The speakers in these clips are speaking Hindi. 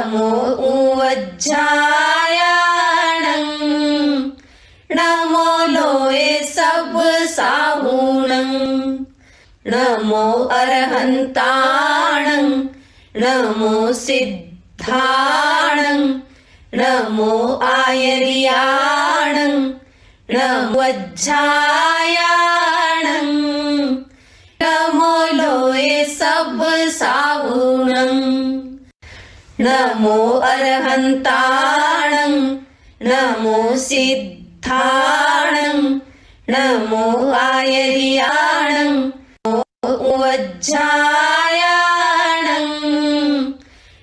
नमो उवज्जायाणं नमो लोये सब साहुणं नमो अरहन्ताणं नमो सिद्धाणं नमो आयर्याणं नमो वज्जायाणं नमो लोये सब साहुणं नमो अरहन्ताणं नमो सिद्धाणं नमो आयर्याणं नमो वज्जायाणं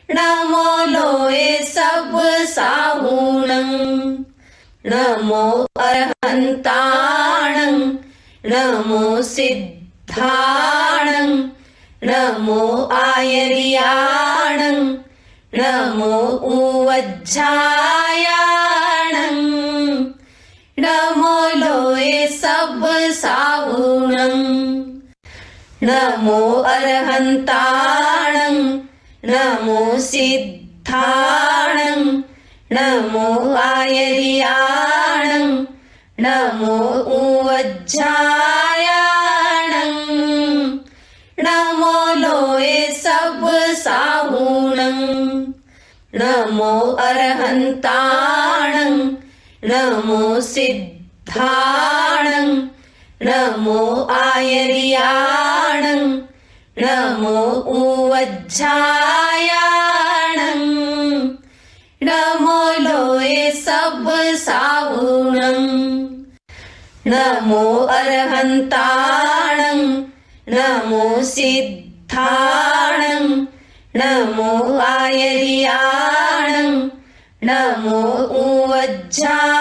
नमो लोये सब साहुणं नमो अरहन्ताणं नमो सिद्धाणं नमो आयर्याणं नमो उवज्जायाणं नमो लोये सब साहुणं नमो अरहन्ताणं नमो सिद्धाणं नमो आयर्याणं नमो उवज्जायाणं नमो लोये सब साहुणं नमो अरहन्ताणं नमो सिद्धाणं नमो आयर्याणं नमो उवज्जायाणं नमो लोये सब साहुणं नमो अरहन्ताणं नमो सिद्धाणं नमो आयर्याणं नमो उवज्जायाणं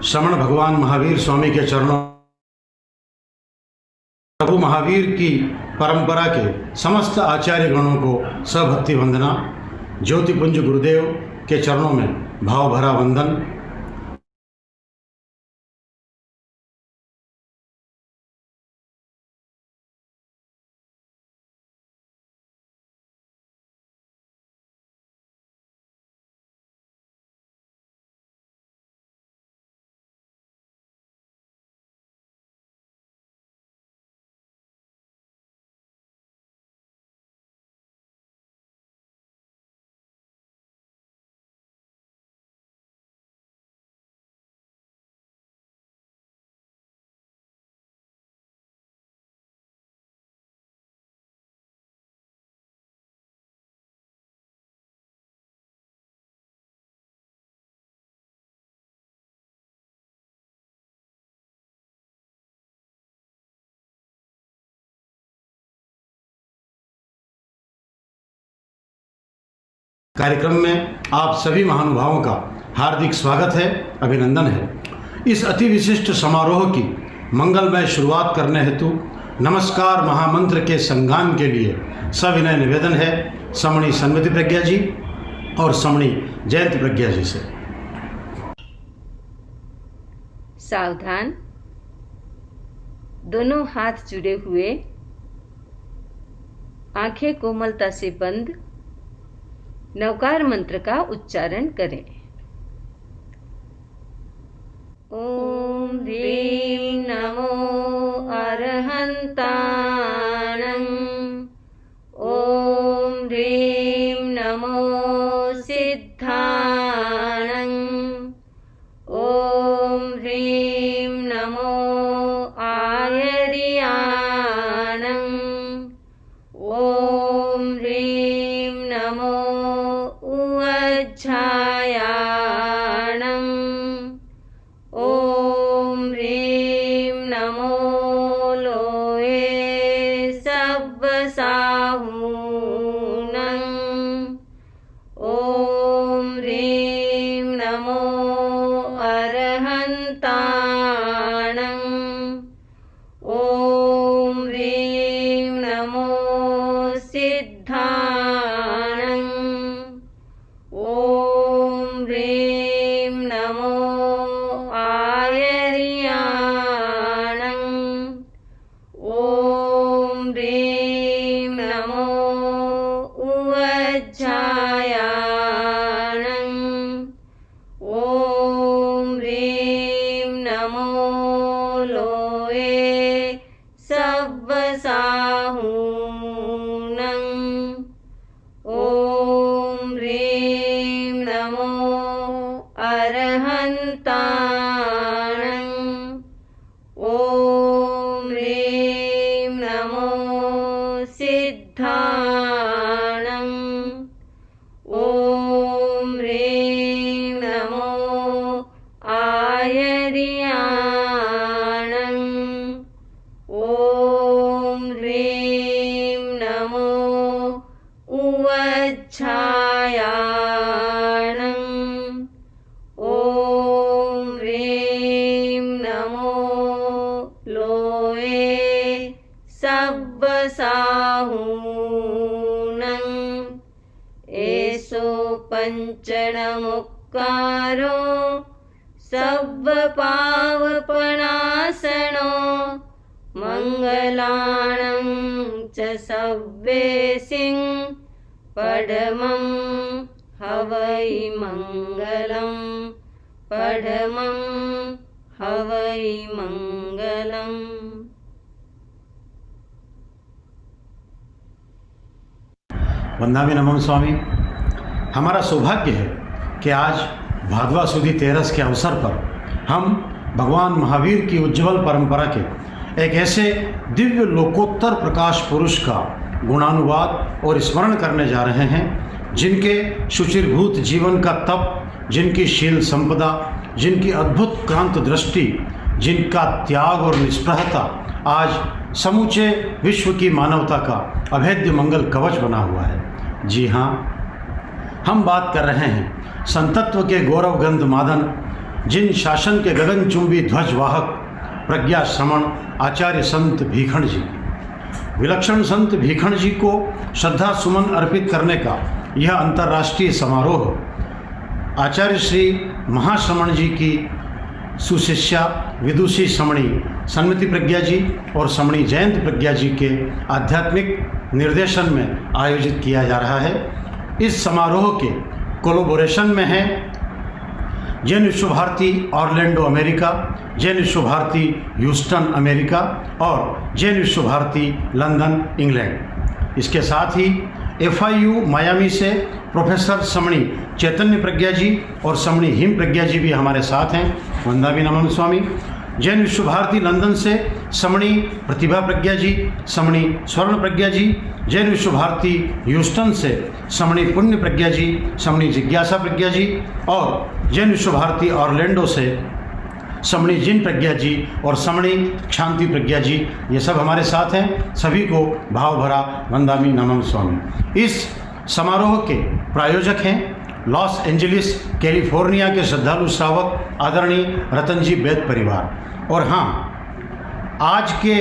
श्रवण भगवान महावीर स्वामी के चरणों प्रभु महावीर की परंपरा के समस्त आचार्य गणों को सभक्ति वंदना। ज्योतिपुंज गुरुदेव के चरणों में भाव भरा वंदन। कार्यक्रम में आप सभी महानुभावों का हार्दिक स्वागत है, अभिनंदन है। इस अति विशिष्ट समारोह की मंगलमय शुरुआत करने हेतु नमस्कार महामंत्र के संगान के लिए सविनय निवेदन है समणी सन्मति प्रज्ञा जी और समणी जयंत प्रज्ञा जी से। सावधान, दोनों हाथ जुड़े हुए, आंखें कोमलता से बंद, नवकार मंत्र का उच्चारण करें। ओम ह्रीं नमो अरहन्ताणं, ओम ह्रीं नमो सिद्धाणं, ओम ह्रीं नमो आयर्याणं, ओम ह्रीं नमो उवज्जायाणं, ओम ह्रीं नमो लोये सव्वसाहूनं ॐ ह्रीं नमो अरहन्ताणं ॐ ह्रीं नमो सिद्धाणं ॐ ह्रीं नमो आयर्याणं ॐ ह्रीं नमो उवज्झायाणं ॐ ह्रीं नमो लोये सव्वसाहूनं ॐ ह्रीं नमो अरहन्ताणं ॐ ह्रीं नमो सिद्धाणं ॐ ह्रीं नमो आयर्याणं ॐ ह्रीं नमो उवज्झायाणं ॐ ह्रीं नमो लोये सव्वसाहूनं एषो पञ्चणमुक्कारो सव्वपावपनाशनो मङ्गलाणं च सव्वेसिं पडमं हवै मङ्गलं पडमं हवै मङ्गलम्। वंदामी नमन स्वामी। हमारा सौभाग्य है कि आज भादवा सुदी तेरस के अवसर पर हम भगवान महावीर की उज्ज्वल परंपरा के एक ऐसे दिव्य लोकोत्तर प्रकाश पुरुष का गुणानुवाद और स्मरण करने जा रहे हैं जिनके शुचिरभूत जीवन का तप, जिनकी शील संपदा, जिनकी अद्भुत क्रांत दृष्टि, जिनका त्याग और निष्प्रहता आज समूचे विश्व की मानवता का अभेद्य मंगल कवच बना हुआ है। जी हाँ, हम बात कर रहे हैं संतत्व के गौरव गंध मादन, जिन शासन के गगनचुंबी ध्वजवाहक प्रज्ञा श्रमण आचार्य संत भीखंड जी की। विलक्षण संत भीखंड जी को श्रद्धा सुमन अर्पित करने का यह अंतर्राष्ट्रीय समारोह आचार्य श्री महाश्रमण जी की सुशिष्या विदुषी श्रमणी सन्मति प्रज्ञा जी और श्रमणी जयंत प्रज्ञा जी के आध्यात्मिक निर्देशन में आयोजित किया जा रहा है। इस समारोह के कोलैबोरेशन में है जैन विश्व भारती ऑरलैंडो अमेरिका, जैन विश्व भारती ह्यूस्टन अमेरिका और जैन विश्व भारती लंदन इंग्लैंड। इसके साथ ही FIU मायामी से प्रोफेसर श्रमणी चैतन्य प्रज्ञा जी और श्रमणी हिम प्रज्ञा जी भी हमारे साथ हैं। वंदामी नमन स्वामी। जैन विश्व भारती लंदन से श्रमणी प्रतिभा प्रज्ञा जी, श्रमणी स्वर्ण प्रज्ञा जी, जैन विश्व भारती ह्यूस्टन से श्रमणी पुण्य प्रज्ञा जी, श्रमणी जिज्ञासा प्रज्ञा जी और जैन विश्व भारती ऑरलैंडो से श्रमणी जिन प्रज्ञा जी और श्रमणी शांति प्रज्ञा जी, ये सब हमारे साथ हैं। सभी को भाव भरा वंदामी नमन स्वामी। इस समारोह के प्रायोजक हैं लॉस एंजलिस कैलिफोर्निया के श्रद्धालु श्रावक आदरणीय रतनजी बैद परिवार। और हाँ, आज के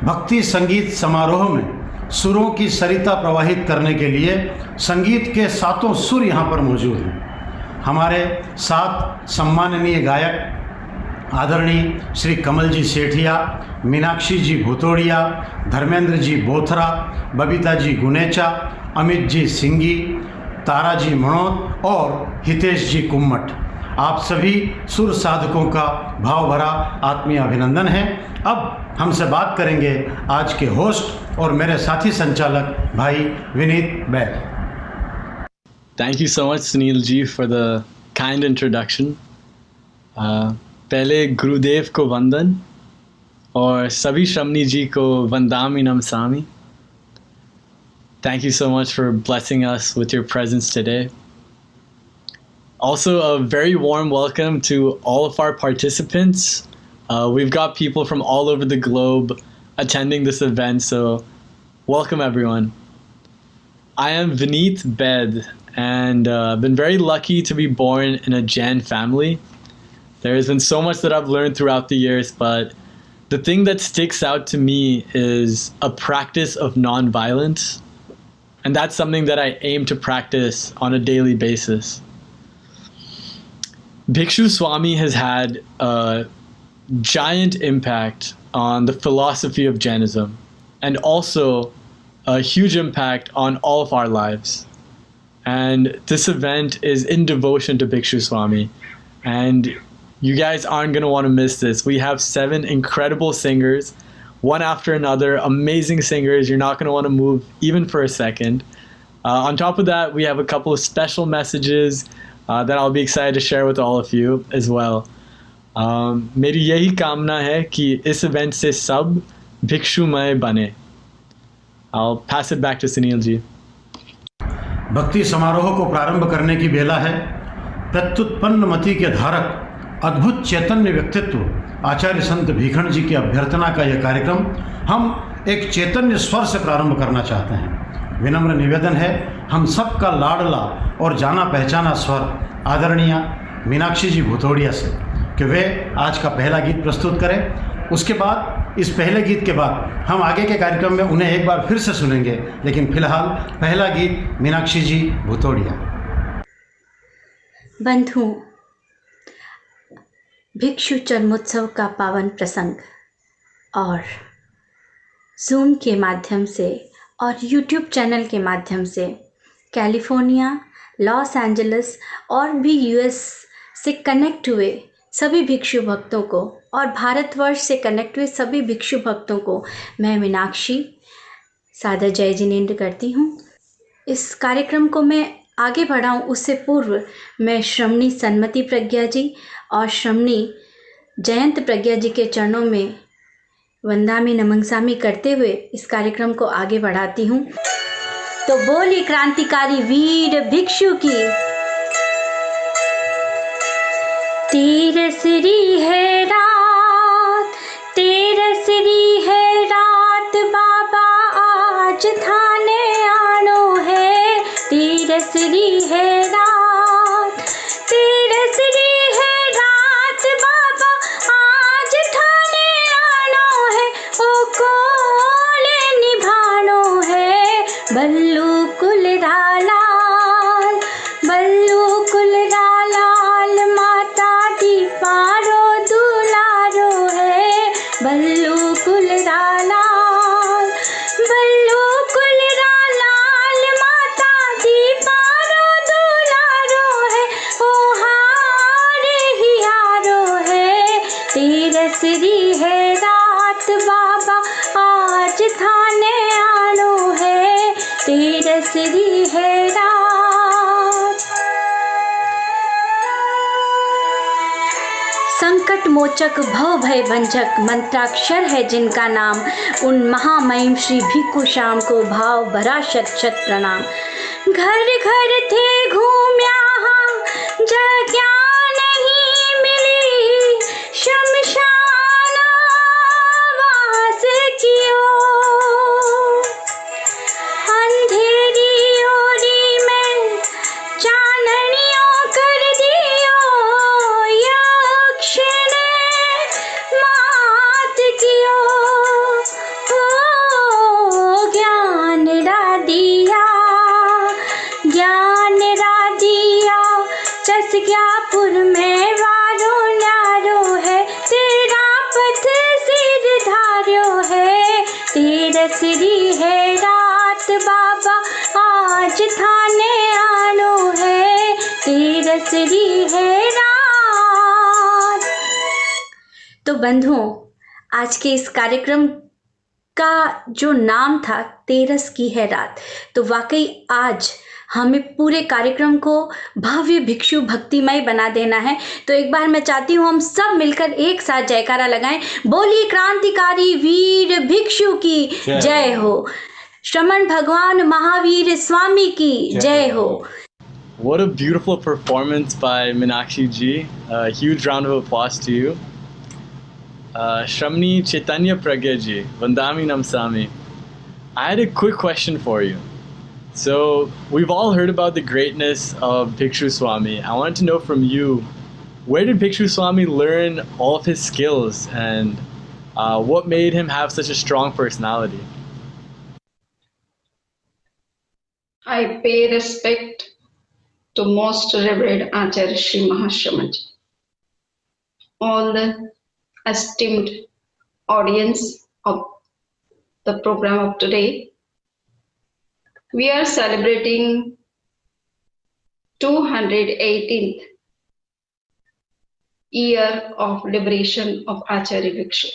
भक्ति संगीत समारोह में सुरों की सरिता प्रवाहित करने के लिए संगीत के सातों सुर यहाँ पर मौजूद हैं। हमारे साथ सम्माननीय गायक आदरणीय श्री कमल जी सेठिया, मीनाक्षी जी भूतोड़िया, धर्मेंद्र जी बोथरा, बबीता जी गुनेचा, अमित जी सिंगी, तारा जी मनोत और हितेश जी कुम्मट। आप सभी सुर साधकों का भाव भरा आत्मीय अभिनंदन है। अब हमसे बात करेंगे आज के होस्ट और मेरे साथी संचालक भाई विनीत बैद। Thank you so much Sunil ji for the kind introduction. पहले गुरुदेव को वंदन और सभी श्रमणी जी को वंदामी नमसामी. Thank you so much for blessing us with your presence today. Also, a very warm welcome to all of our participants. We've got people from all over the globe attending this event, so Welcome, everyone. I am Vineet Bed, and I've been very lucky to be born in a Jain family. There has been so much that I've learned throughout the years, but the thing that sticks out to me is a practice of nonviolence, and that's something that I aim to practice on a daily basis. Bhikshu Swami has had a giant impact on the philosophy of Jainism, and also a huge impact on all of our lives. And this event is in devotion to Bhikshu Swami, and you guys aren't going to want to miss this. We have 7 incredible singers, one after another, amazing singers. You're not going to want to move even for a second. On top of that, we have a couple of special messages that I'll be excited to share with all of you as well. मेरी यही कामना है कि इस इवेंट से सब भिक्षुमय बने. I'll pass it back to Sunil ji. भक्ति समारोह को प्रारंभ करने की बेला है. प्रत्युत्पन्न मति के धारक अद्भुत चैतन्य व्यक्तित्व आचार्य संत भीखंड जी की अभ्यर्थना का यह कार्यक्रम हम एक चैतन्य स्वर से प्रारंभ करना चाहते हैं. विनम्र निवेदन है हम सबका लाडला और जाना पहचाना स्वर आदरणीय मीनाक्षी जी भूतोड़िया से कि वे आज का पहला गीत प्रस्तुत करें. उसके बाद इस पहले गीत के बाद हम आगे के कार्यक्रम में उन्हें एक बार फिर से सुनेंगे, लेकिन फिलहाल पहला गीत मीनाक्षी जी भूतोड़िया. बंधुओं, भिक्षु जन्मोत्सव का पावन प्रसंग और जूम के माध्यम से और यूट्यूब चैनल के माध्यम से कैलिफोर्निया, लॉस एंजलिस और भी यूएस से कनेक्ट हुए सभी भिक्षु भक्तों को और भारतवर्ष से कनेक्ट हुए सभी भिक्षु भक्तों को मैं मीनाक्षी सादर जय जिनेंद्र करती हूँ. इस कार्यक्रम को मैं आगे बढ़ाऊँ उससे पूर्व मैं श्रमणी सन्मति प्रज्ञा जी और श्रमणी जयंत प्रज्ञा जी के चरणों में वंदामी नमंसामी करते हुए इस कार्यक्रम को आगे बढ़ाती हूँ. तो बोली क्रांतिकारी वीर भिक्षु की. तेरसरी है रात, तेरसरी है रात, बाबा आज थाने आनो है. तेरसरी है रात, तेरसरी है रात, बाबा आज थाने आनो है. ओ कोले निभानो है, बल्लू कुल रालाल, बल्लू कुल रालाल, माता दीपारो दुलारो है. बल्लू कुल रालाल, बल्लू कुल रालाल, माता दीपारो दुलारो है. ओ हारे हियारो है, तेरसरी है रात, बाबा आज थाने आनो है. तेरसरी है रात. संकट मोचक भव भय भंजक मंत्राक्षर है जिनका नाम, उन महामहिम श्री भिक्षु श्याम को भाव भरा शत शत प्रणाम. घर घर थे घूम्या जगह नहीं मिली, शमशान वास कियो. अंधेरी ओरी में चाननियों कर दियो, यक्ष ने मात कियो. ओ ज्ञान रा दिया, ज्ञान रा दिया, चसग्यापुर में वारो न्यारो है. तेरा पथ सिर धार्यो है. तेरसरी है रात, बाबा आज थाने आनो है. तेरसरी है रात. तो बंधुओं, आज के इस कार्यक्रम का जो नाम था तेरस की है रात, तो वाकई आज हमें पूरे कार्यक्रम को भव्य भिक्षु भक्तिमय बना देना है. तो एक बार मैं चाहती हूँ हम सब मिलकर एक साथ जयकारा लगाएं. बोलिए क्रांतिकारी वीर भिक्षु की जय हो. श्रमण भगवान महावीर स्वामी की जय हो. What a beautiful performance by Meenakshi ji. A huge round of applause to you. Shramni Chaitanya Pragya ji, Vandami Namsami. I had a quick question for you. So, we've all heard about the greatness of Bhikshu Swami. I wanted to know from you, where did Bhikshu Swami learn all of his skills, and what made him have such a strong personality? I pay respect to most revered Acharya Sri Mahashamaji, all the esteemed audience of the program of today. We are celebrating 218th year of liberation of Acharya Bhikshu.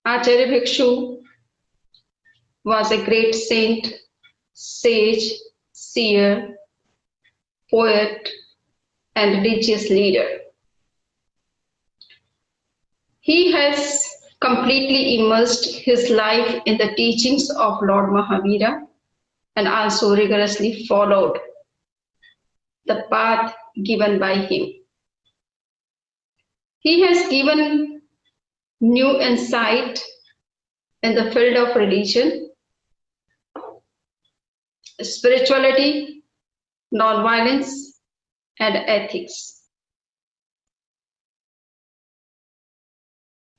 Acharya Bhikshu was a great saint, sage, seer, poet, and religious leader. He has completely immersed his life in the teachings of Lord Mahavira and also rigorously followed the path given by him. He has given new insight in the field of religion, spirituality, non-violence, and ethics.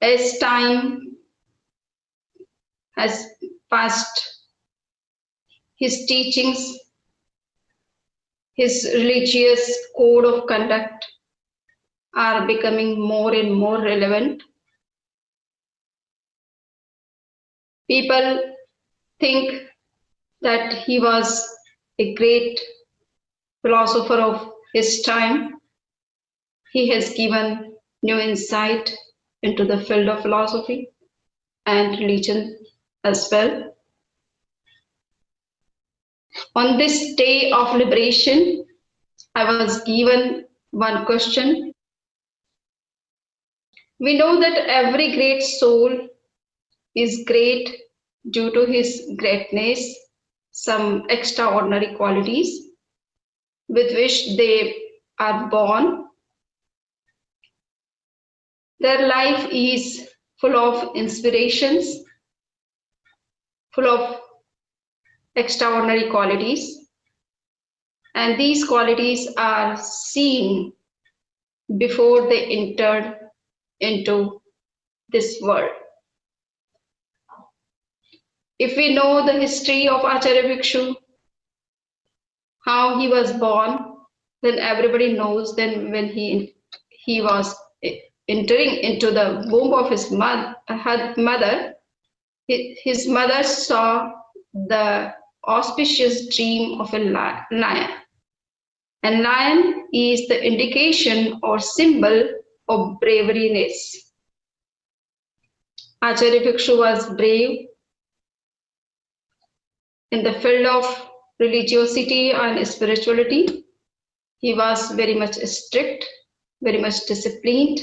As time has passed, his teachings, his religious code of conduct are becoming more and more relevant. People think that he was a great philosopher of his time. He has given new insight into the field of philosophy and religion as well. On this day of liberation, I was given one question. We know that every great soul is great due to his greatness, some extraordinary qualities with which they are born. Their life is full of inspirations, full of extraordinary qualities, and these qualities are seen before they entered into this world. If we know the history of Acharya Bhikshu, how he was born, then everybody knows then when he was entering into the womb of his mother, his mother saw the auspicious dream of a lion. And lion is the indication or symbol of bravery-ness. Acharya Bhikshu was brave in the field of religiosity and spirituality. He was very much strict, very much disciplined,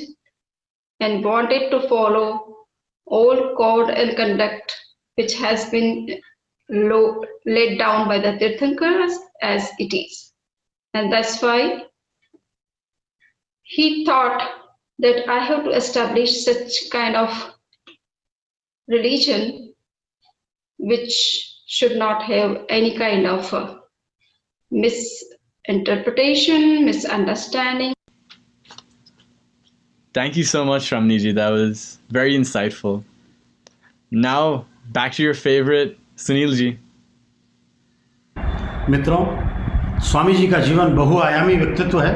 and wanted to follow all code and conduct which has been laid down by the Tirthankars as it is. And that's why he thought that I have to establish such kind of religion which should not have any kind of misinterpretation, misunderstanding. Thank you so much, Ramniji. That was very insightful. Now, back to your favorite, Sunil ji. मित्रों, स्वामी जी का जीवन बहुआयामी व्यक्तित्व है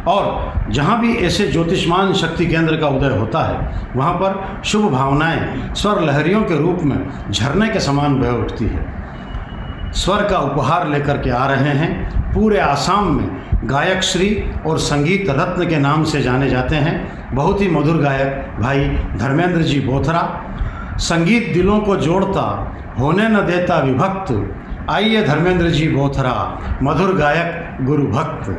और जहाँ भी ऐसे ज्योतिष्मान शक्ति केंद्र का उदय होता है वहाँ पर शुभ भावनाएं स्वर लहरियों के रूप में झरने के समान बह उठती है। स्वर का उपहार लेकर के आ रहे हैं, पूरे आसाम में गायक श्री और संगीत रत्न के नाम से जाने जाते हैं बहुत ही मधुर गायक भाई धर्मेंद्र जी बोथरा। संगीत दिलों को जोड़ता, होने न देता विभक्त, आइए धर्मेंद्र जी बोथरा, मधुर गायक गुरु भक्त।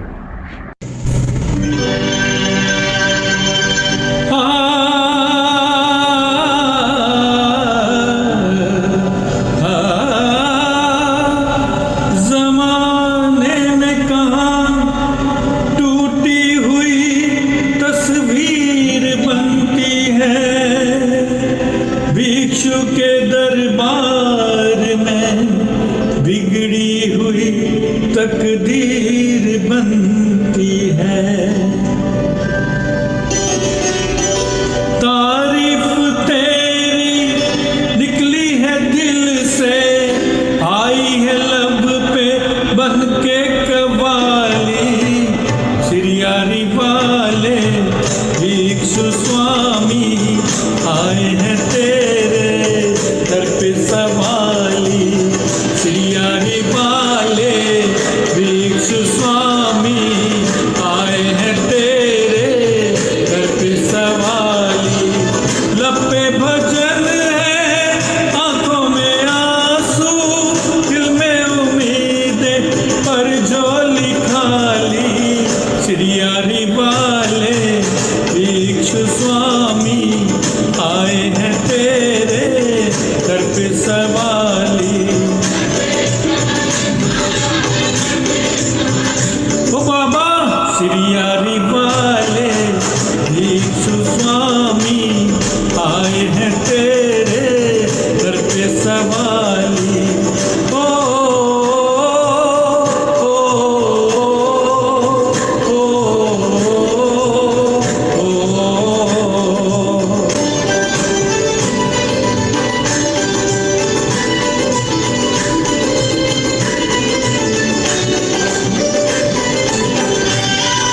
भिक्षु के दरबार तकदीर बनती है। तारीफ तेरी निकली है दिल से, आई है लब पे बन के कवाली। सिरियारी वाले भिक्षु स्वामी आए हैं तेरे दर पे सवाली। सिरियारी वाले भिक्षु स्वामी आए हैं तेरे दर पे सवाली। लब पे भजन है, आंखों में आंसू, दिल में उम्मीदें पर झोली खाली। सिरियारी वाले भिक्षु स्वामी आए हैं तेरे दर पे सवाली। ओ बाबा सिरियारी वाले भिक्षु स्वामी आए हैं तेरे दर पे सवाली। ओ, ओ, ओ, ओ,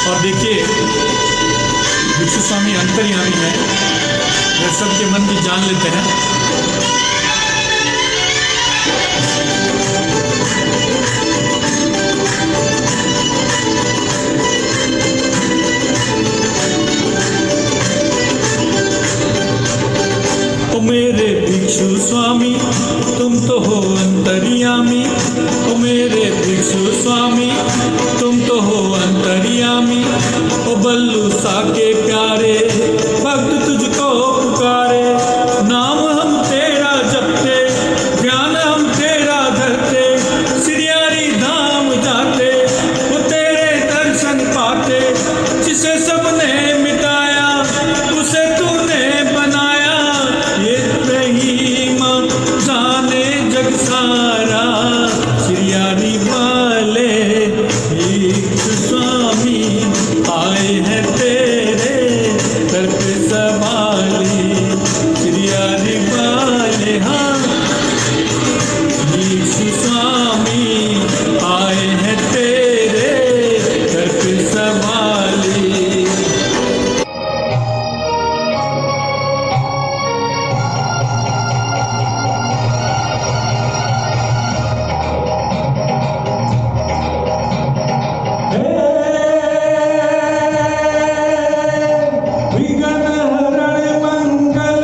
और देखिए भिक्षु स्वामी अंतर्यामी है, वह सबके मन की जान लेते हैं। ओ मेरे भिक्षु स्वामी तुम तो हो अंतर्यामी। ओ मेरे भिक्षु स्वामी तुम तो हो अंतर्यामी। ओ बल्लू सा के प्यारे भक्त तुझको पुकारे। नाम हम तेरा जपते, ध्यान हम तेरा धरते। सिरियारी धाम जाते, वो तेरे दर्शन पाते। जिसे सबने मिटाया उसे तूने बनाया। ये रहीम जाने जग सारा। सिरियारी वाले भिक्षु स्वामी आए हैं तेरे दर पे सवाली। सिरियारी वाले हाँ भिक्षु स्वामी आए हैं तेरे दर पे सवाली। विघ्न हरण मंगल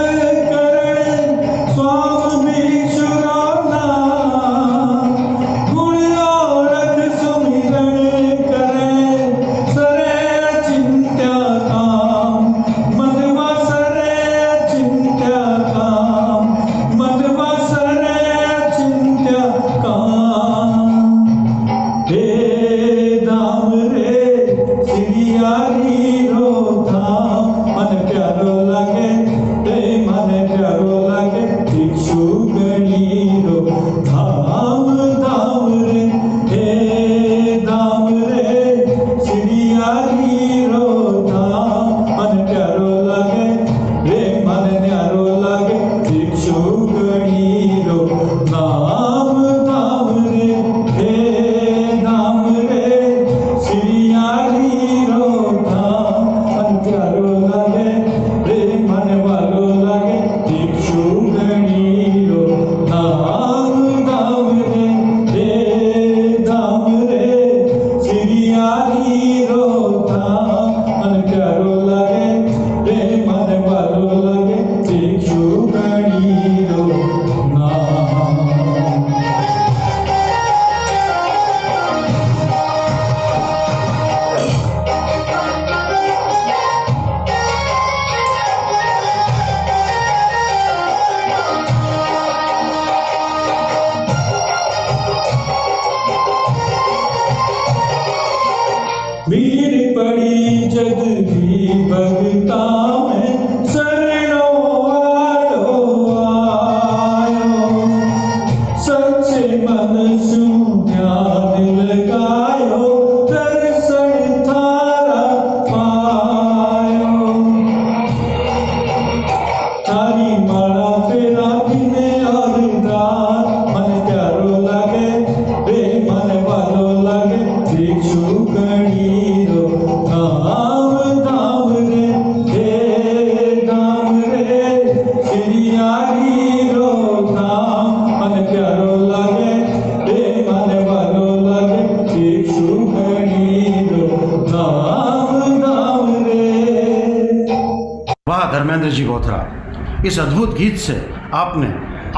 करण स्वामी भिक्षुरो नाम। गुण औरत सुमिरन करे सरे चिंत्या काम। मधवा सरे चिंत्या काम, मधवा सरे चिंत्या काम। हे दाम रे सिरियारी रो धाम। मन प्यारो लागे, हे मन प्यारो लागे भिक्षु गणी रो धाम। धाम रे हे दाम रे सिरियारी रो धाम। मन प्यारो लागे, हे मन न्यारो लागे भिक्षु गणी रो नाम। धाम रे हे दाम रे सिरियारी रो धाम। मन प्यारो लागे, हे मन वालो लागे भिक्षु गणी रो नाम। धाम रे हे दाम रे सिरियारी रो धाम। मन प्यारो लागे, हे मन वालो लागे भिक्षु गणी रो नाम। भीड़ पड़ी जग भी भगता में शरणो आयो आयो। सच्चे मन सु ध्यान लगायो मल्होत्रा। इस अद्भुत गीत से आपने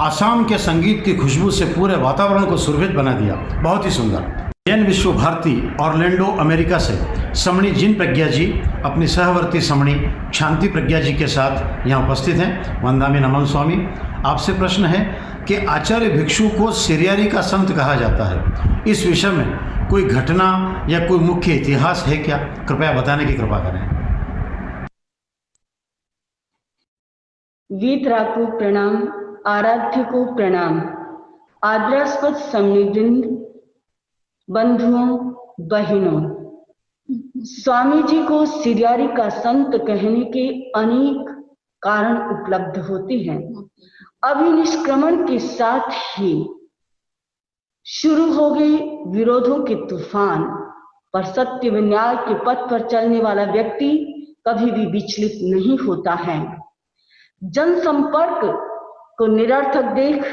आसाम के संगीत की खुशबू से पूरे वातावरण को सुरभित बना दिया। बहुत ही सुंदर। जैन विश्व भारती ऑरलैंडो अमेरिका से समणी जिन प्रज्ञा जी अपनी सहवर्ती समणी शांति प्रज्ञा जी के साथ यहाँ उपस्थित हैं। वंदामी नमन स्वामी, आपसे प्रश्न है कि आचार्य भिक्षु को सिरियारी का संत कहा जाता है, इस विषय में कोई घटना या कोई मुख्य इतिहास है क्या? कृपया बताने की कृपा करें। वीतरा को प्रणाम, आराध्य को प्रणाम, आदरास्पद समणिवृंद, बंधुओं बहनों, स्वामी जी को सिरियारी का संत कहने के अनेक कारण उपलब्ध होते हैं। अभिनिष्क्रमण के साथ ही शुरू हो गए विरोधों के तूफान, पर सत्य व न्याय के पथ पर चलने वाला व्यक्ति कभी भी विचलित नहीं होता है। जनसंपर्क को निरर्थक देख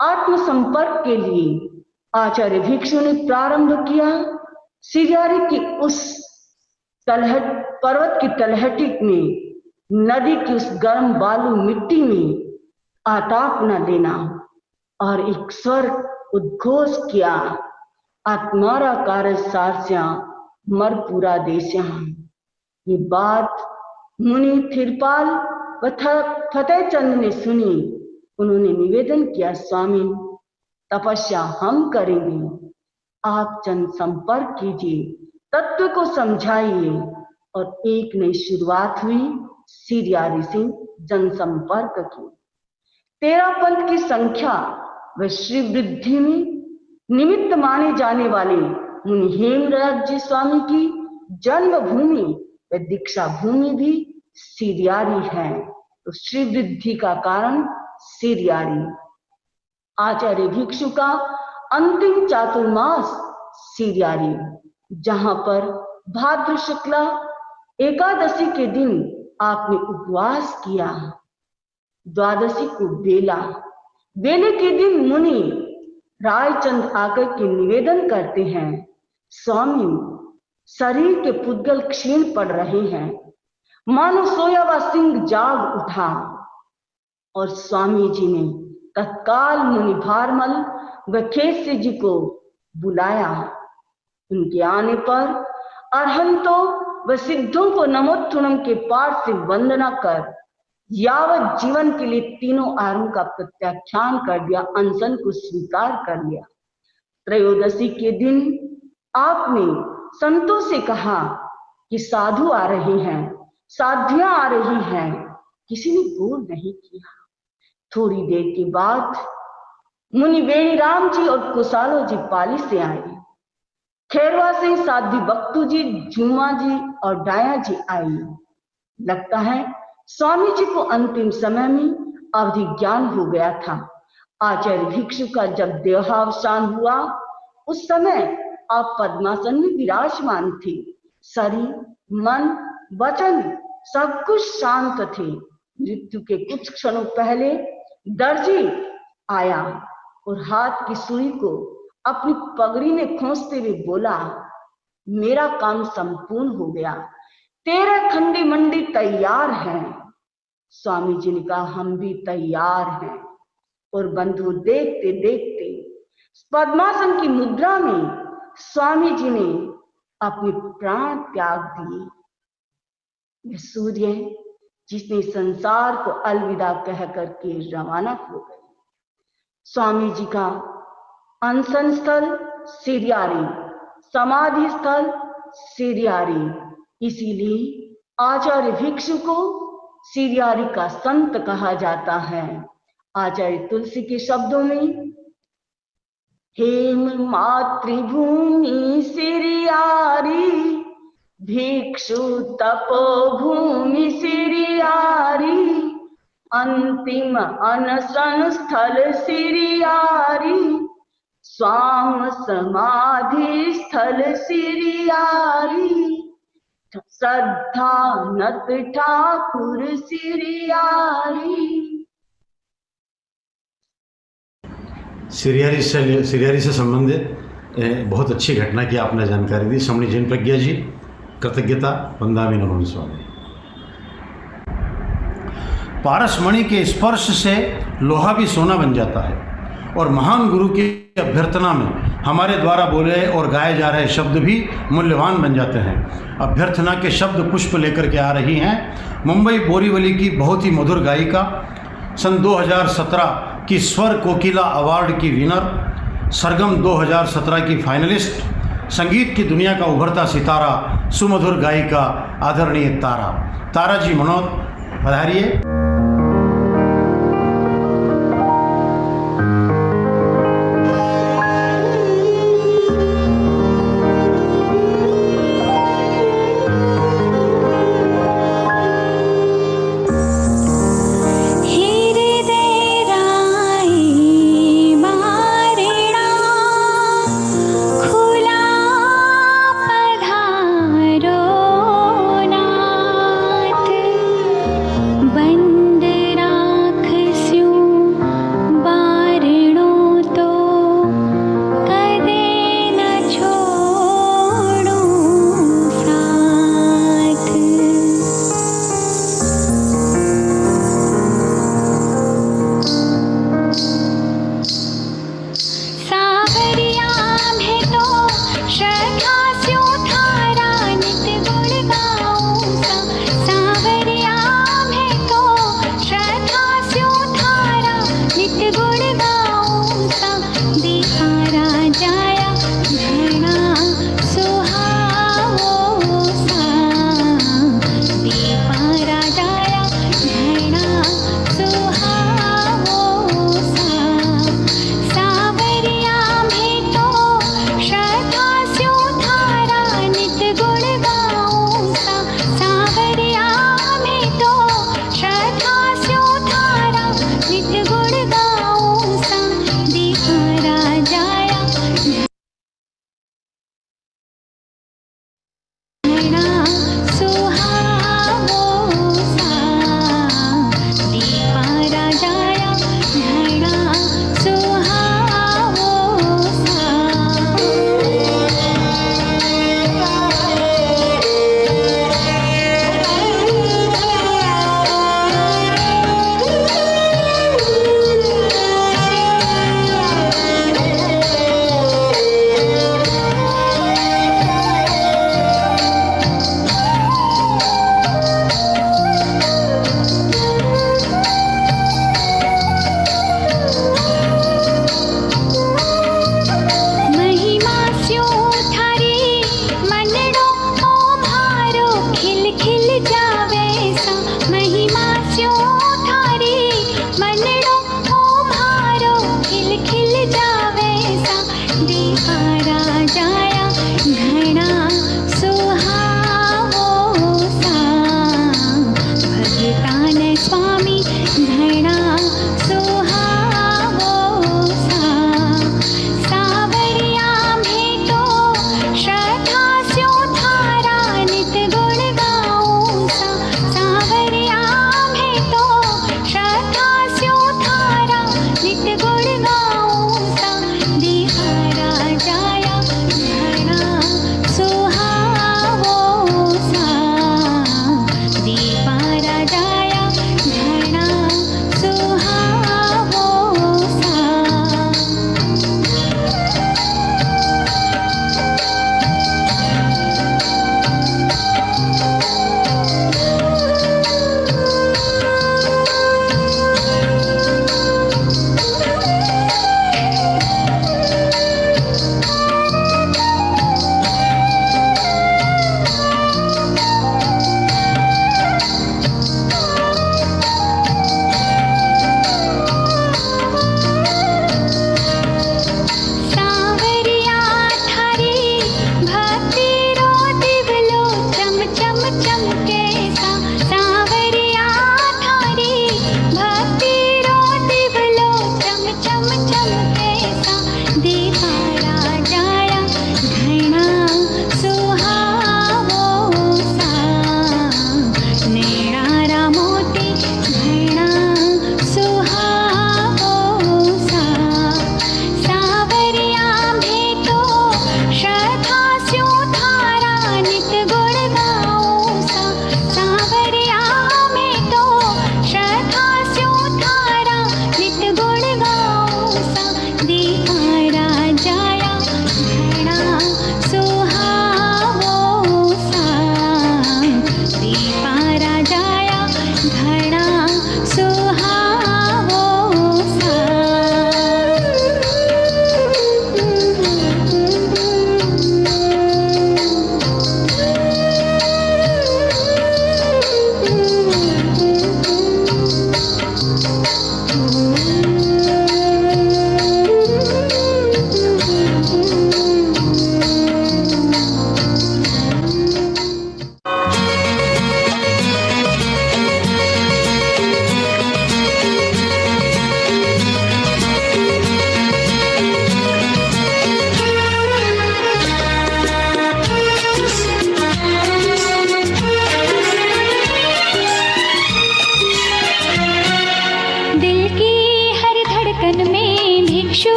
आत्मसंपर्क के लिए आचार्य भिक्षु ने प्रारंभ किया। सिरियारी की उस पर्वत की तलहटी में, नदी की उस गर्म बालू मिट्टी में आताप न लेना और एक स्वर उद्घोष किया, आत्मारा कारज सारस्या मर पूरा देस्या। ये बात मुनि थिरपाल व फतेह चंद ने सुनी। उन्होंने निवेदन किया, स्वामी तपस्या हम करेंगे, आप जन संपर्क कीजिए, तत्व को समझाइए। और एक नई शुरुआत हुई सिरियारी से जनसंपर्क की। 13 पंथ की संख्या व श्री वृद्धि में निमित्त माने जाने वाले मुनि हेमराज जी स्वामी की जन्मभूमि व दीक्षा भूमि भी सिरियारी है, तो श्री वृद्धि का कारण सिरियारी। आचार्य भिक्षु का अंतिम चातुर्मास सिरियारी, जहां पर भाद्र शुक्ला एकादशी के दिन आपने उपवास किया। द्वादशी को बेला, बेले के दिन मुनि रायचंद आकर के निवेदन करते हैं, स्वामी शरीर के पुद्गल क्षीण पड़ रहे हैं, मानो सोया हुआ सिंह जाग उठा। और स्वामी जी ने तत्काल मुनि भारमल व खेस्य जी को बुलाया। उनके आने पर अरहंतों व सिद्धों को नमोत्थुनम के पाठ से वंदना कर यावत जीवन के लिए तीनों आरों का प्रत्याख्यान कर दिया, अनशन को स्वीकार कर लिया। त्रयोदशी के दिन आपने संतों से कहा कि साधु आ रहे हैं, साध्वियां आ रही हैं, किसी ने गोल नहीं किया। थोड़ी देर के बाद मुनि वेणीराम जी और कुशालो जी पाली से आए। खेरवा से साध्वी बख्तू जी, झूमा जी और डाया जी आई। लगता है स्वामी जी को अंतिम समय में अवधि ज्ञान हो गया था। आचार्य भिक्षु का जब देहावसान हुआ, उस समय आप पद्मासन में विराजमान थे। शरीर, मन, वचन सब कुछ शांत थे। मृत्यु के कुछ क्षणों पहले दर्जी आया और हाथ की सुई को अपनी पगड़ी में खोसते हुए बोला, मेरा काम संपूर्ण हो गया, 13 खंडी मंडी तैयार है। स्वामी जी ने कहा, हम भी तैयार हैं। और बंधु देखते देखते पद्मासन की मुद्रा में स्वामी जी ने अपने प्राण त्याग दिए। सूर्य जिसने संसार को अलविदा कह करके रवाना हो गए। स्वामी जी का अनशन स्थल सिरियारी, समाधि स्थल सिरियारी, इसीलिए आचार्य भिक्षु को सिरियारी का संत कहा जाता है। आचार्य तुलसी के शब्दों में, हेम मातृभूमि सिरियारी, भिक्षु तपोभूमि सिरियारी, अंतिम अनशन स्थल सिरियारी, स्वाम समाधि स्थल सिरियारी, श्रद्धा नत ठाकुर सिरियारी। सिरियारी से संबंधित बहुत अच्छी घटना की आपने जानकारी दी। समणी जिन प्रज्ञा जी, कृतज्ञता। वंदामी नमन स्वामी। पारसमणि के स्पर्श से लोहा भी सोना बन जाता है। और महान गुरु की अभ्यर्थना में हमारे द्वारा बोले और गाए जा रहे शब्द भी मूल्यवान बन जाते हैं। अभ्यर्थना के शब्द पुष्प लेकर के आ रही हैं मुंबई बोरीवली की बहुत ही मधुर गायिका, सन 2017 की स्वर कोकिला अवार्ड की विनर, सरगम 2017 की फाइनलिस्ट, संगीत की दुनिया का उभरता सितारा, सुमधुर गायिका आदरणीय तारा। तारा जी मनोज, पधारिए। श्रद्धा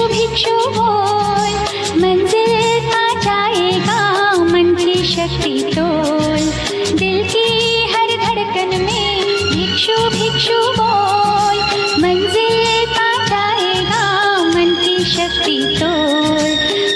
भिक्षु बोल, मंजिल पा जाएगा मन की शक्ति तोल। दिल की हर धड़कन में भिक्षु भिक्षु बोल, मंजिल पा जाएगा मन की शक्ति तोल।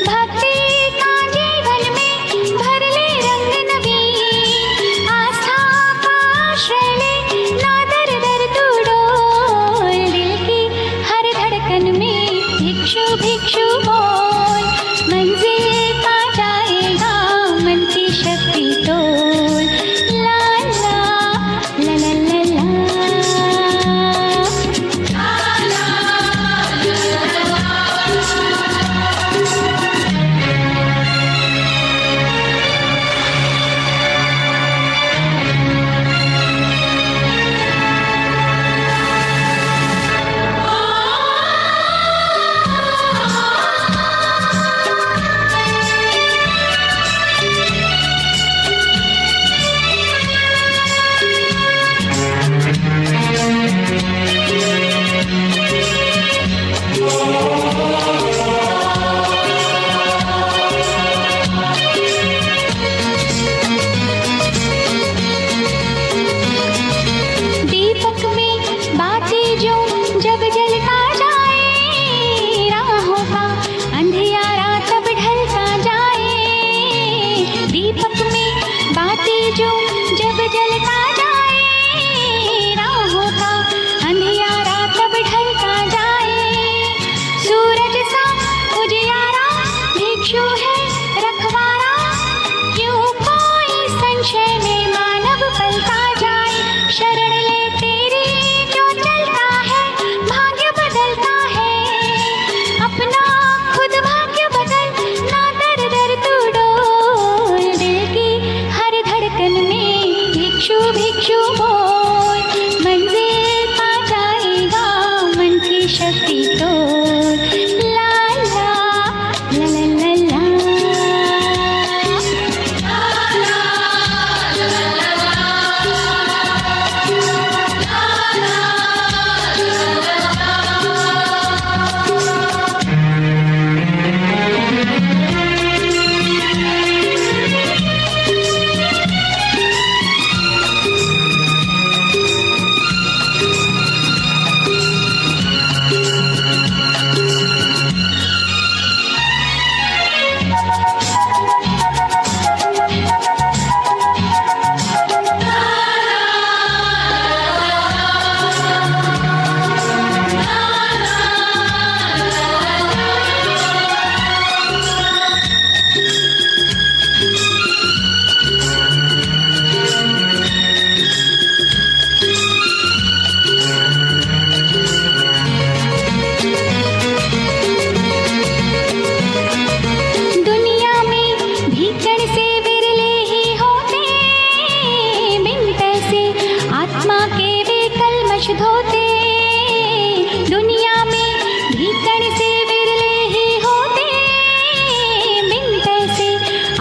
भक्ति का जीवन में भर ले रंग नवीन, आस्था का आश्रय ले ना दर दर तू डोल। दिल की हर धड़कन में भिक्षु भिक्षु बोल, मंजिल पा जाएगा मन की शक्ति तोल। ला ला ला ला ला ला। दीपक में बातें जो जब जलता जाए, राहों का अंधियारा तब ढलता जाए। दीपक में बातें जो जब जलता जाए, राहों का अंधियारा तब ढलता जाए। सूरज सा उजियारा भिक्षु है रखवारा, क्यों कोई संशय में मानव पलता जाए। शरण ले तेरी जो चलता है भाग्य बदलता है, अपना खुद भाग्य बदल ना दर दर तू डोल। दिल की हर धड़कन में भिक्षु भिक्षु बोल, मंजिल पा जाएगा मन की शक्ति तोल। ला ला ला ला ला ला। दुनिया में भीखण से विरले ही होते, बिन पैसे आत्मा के वे कलमश धोते। दुनिया में भीखण से विरले ही होते, बिन पैसे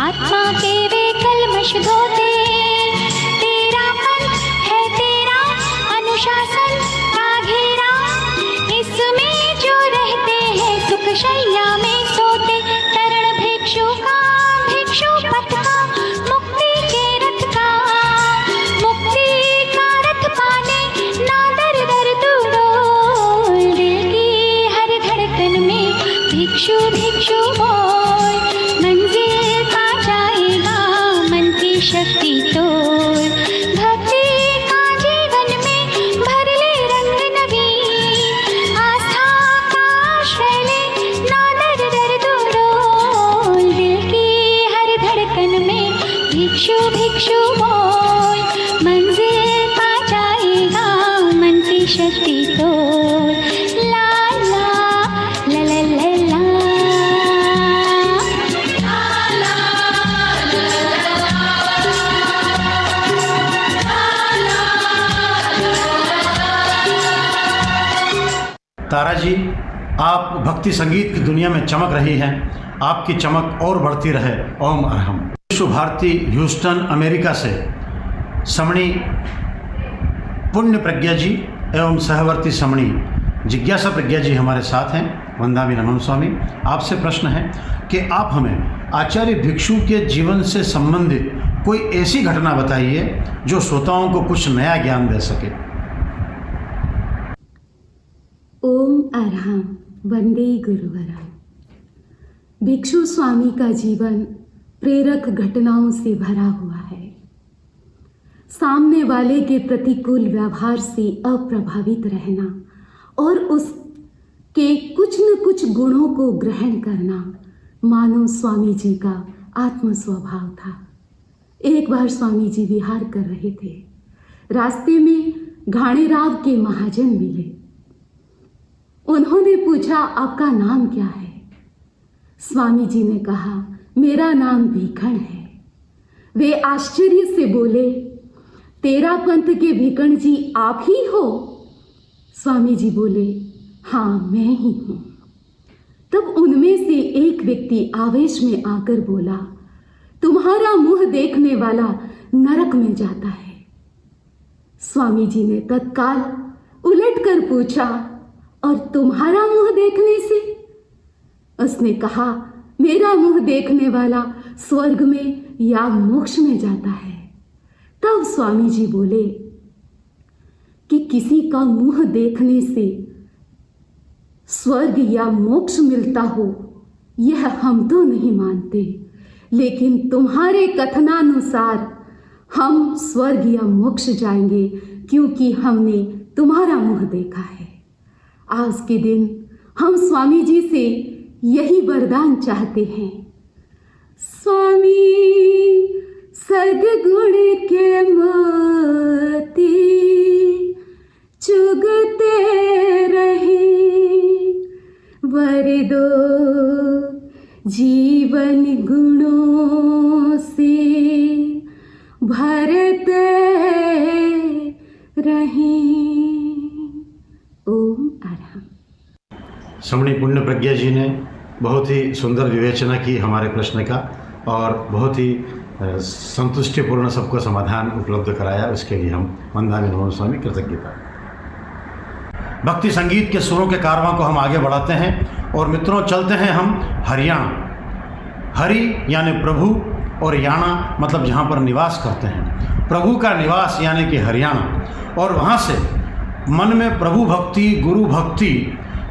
आत्मा के वे कलमश धोते। तेरा पंथ है तेरा अनुशासन का घेरा, इसमें जो रहते हैं सुख शैया में सोते। तरण भिक्षु का भिक्षु पथ का मुक्ति के रथ का, मुक्ति का रथ पाने ना दर दर तू डोल। दिल की हर धड़कन में भिक्षु भिक्षु बोल, मंजिल पा जाएगा मन की शक्ति तोल। भक्ति का जीवन में भर ले रंग नवीन, आस्था का आश्रय ले ना दर दर तू डोल। दिल की हर धड़कन में भिक्षु भिक्षु बोल, मंजिल पा जाएगा मन की शक्ति तोल। ला ला ला ला ला ला। तारा जी, आप भक्ति संगीत की दुनिया में चमक रही हैं। आपकी चमक और बढ़ती रहे। ओम अरहम। विश्व भारती ह्यूस्टन अमेरिका से समणी पुण्य प्रज्ञा जी एवं सहवर्ती समणी जिज्ञासा प्रज्ञा जी हमारे साथ हैं। वंदामी नमन स्वामी, आपसे प्रश्न है कि आप हमें आचार्य भिक्षु के जीवन से संबंधित कोई ऐसी घटना बताइए जो श्रोताओं को कुछ नया ज्ञान दे सके। ओम अरहम वंदे गुरुवरम। भिक्षु स्वामी का जीवन प्रेरक घटनाओं से भरा हुआ है। सामने वाले के प्रतिकूल व्यवहार से अप्रभावित रहना और उसके कुछ न कुछ गुणों को ग्रहण करना मानो स्वामी जी का आत्म स्वभाव था। एक बार स्वामी जी विहार कर रहे थे। रास्ते में घाणेराव के महाजन मिले। उन्होंने पूछा, आपका नाम क्या है? स्वामी जी ने कहा, मेरा नाम भीखण है। वे आश्चर्य से बोले, तेरा पंथ के भीखण जी आप ही हो? स्वामी जी बोले, हाँ मैं ही हूँ। तब उनमें से एक व्यक्ति आवेश में आकर बोला, तुम्हारा मुंह देखने वाला नरक में जाता है। स्वामी जी ने तत्काल उलटकर पूछा, और तुम्हारा मुंह देखने से? उसने कहा, मेरा मुंह देखने वाला स्वर्ग में या मोक्ष में जाता है। तब स्वामी जी बोले कि किसी का मुंह देखने से स्वर्ग या मोक्ष मिलता हो यह हम तो नहीं मानते, लेकिन तुम्हारे कथनानुसार हम स्वर्ग या मोक्ष जाएंगे क्योंकि हमने तुम्हारा मुंह देखा है। आज के दिन हम स्वामी जी से यही वरदान चाहते हैं। स्वामी सद्गुण के मोती चुगते रहे, वर दो जीवन गुणों से भरते रहें। ओम अरहम। समणी पुण्य प्रज्ञा जी ने बहुत ही सुंदर विवेचना की हमारे प्रश्न का और बहुत ही संतुष्टिपूर्ण सबको समाधान उपलब्ध कराया। उसके लिए हम वंदामी नमन स्वामी कृतज्ञता। भक्ति संगीत के सुरों के कारवां को हम आगे बढ़ाते हैं और मित्रों चलते हैं हम हरियाणा। हरि यानी प्रभु और याना मतलब जहाँ पर निवास करते हैं। प्रभु का निवास यानी कि हरियाणा, और वहाँ से मन में प्रभु भक्ति गुरु भक्ति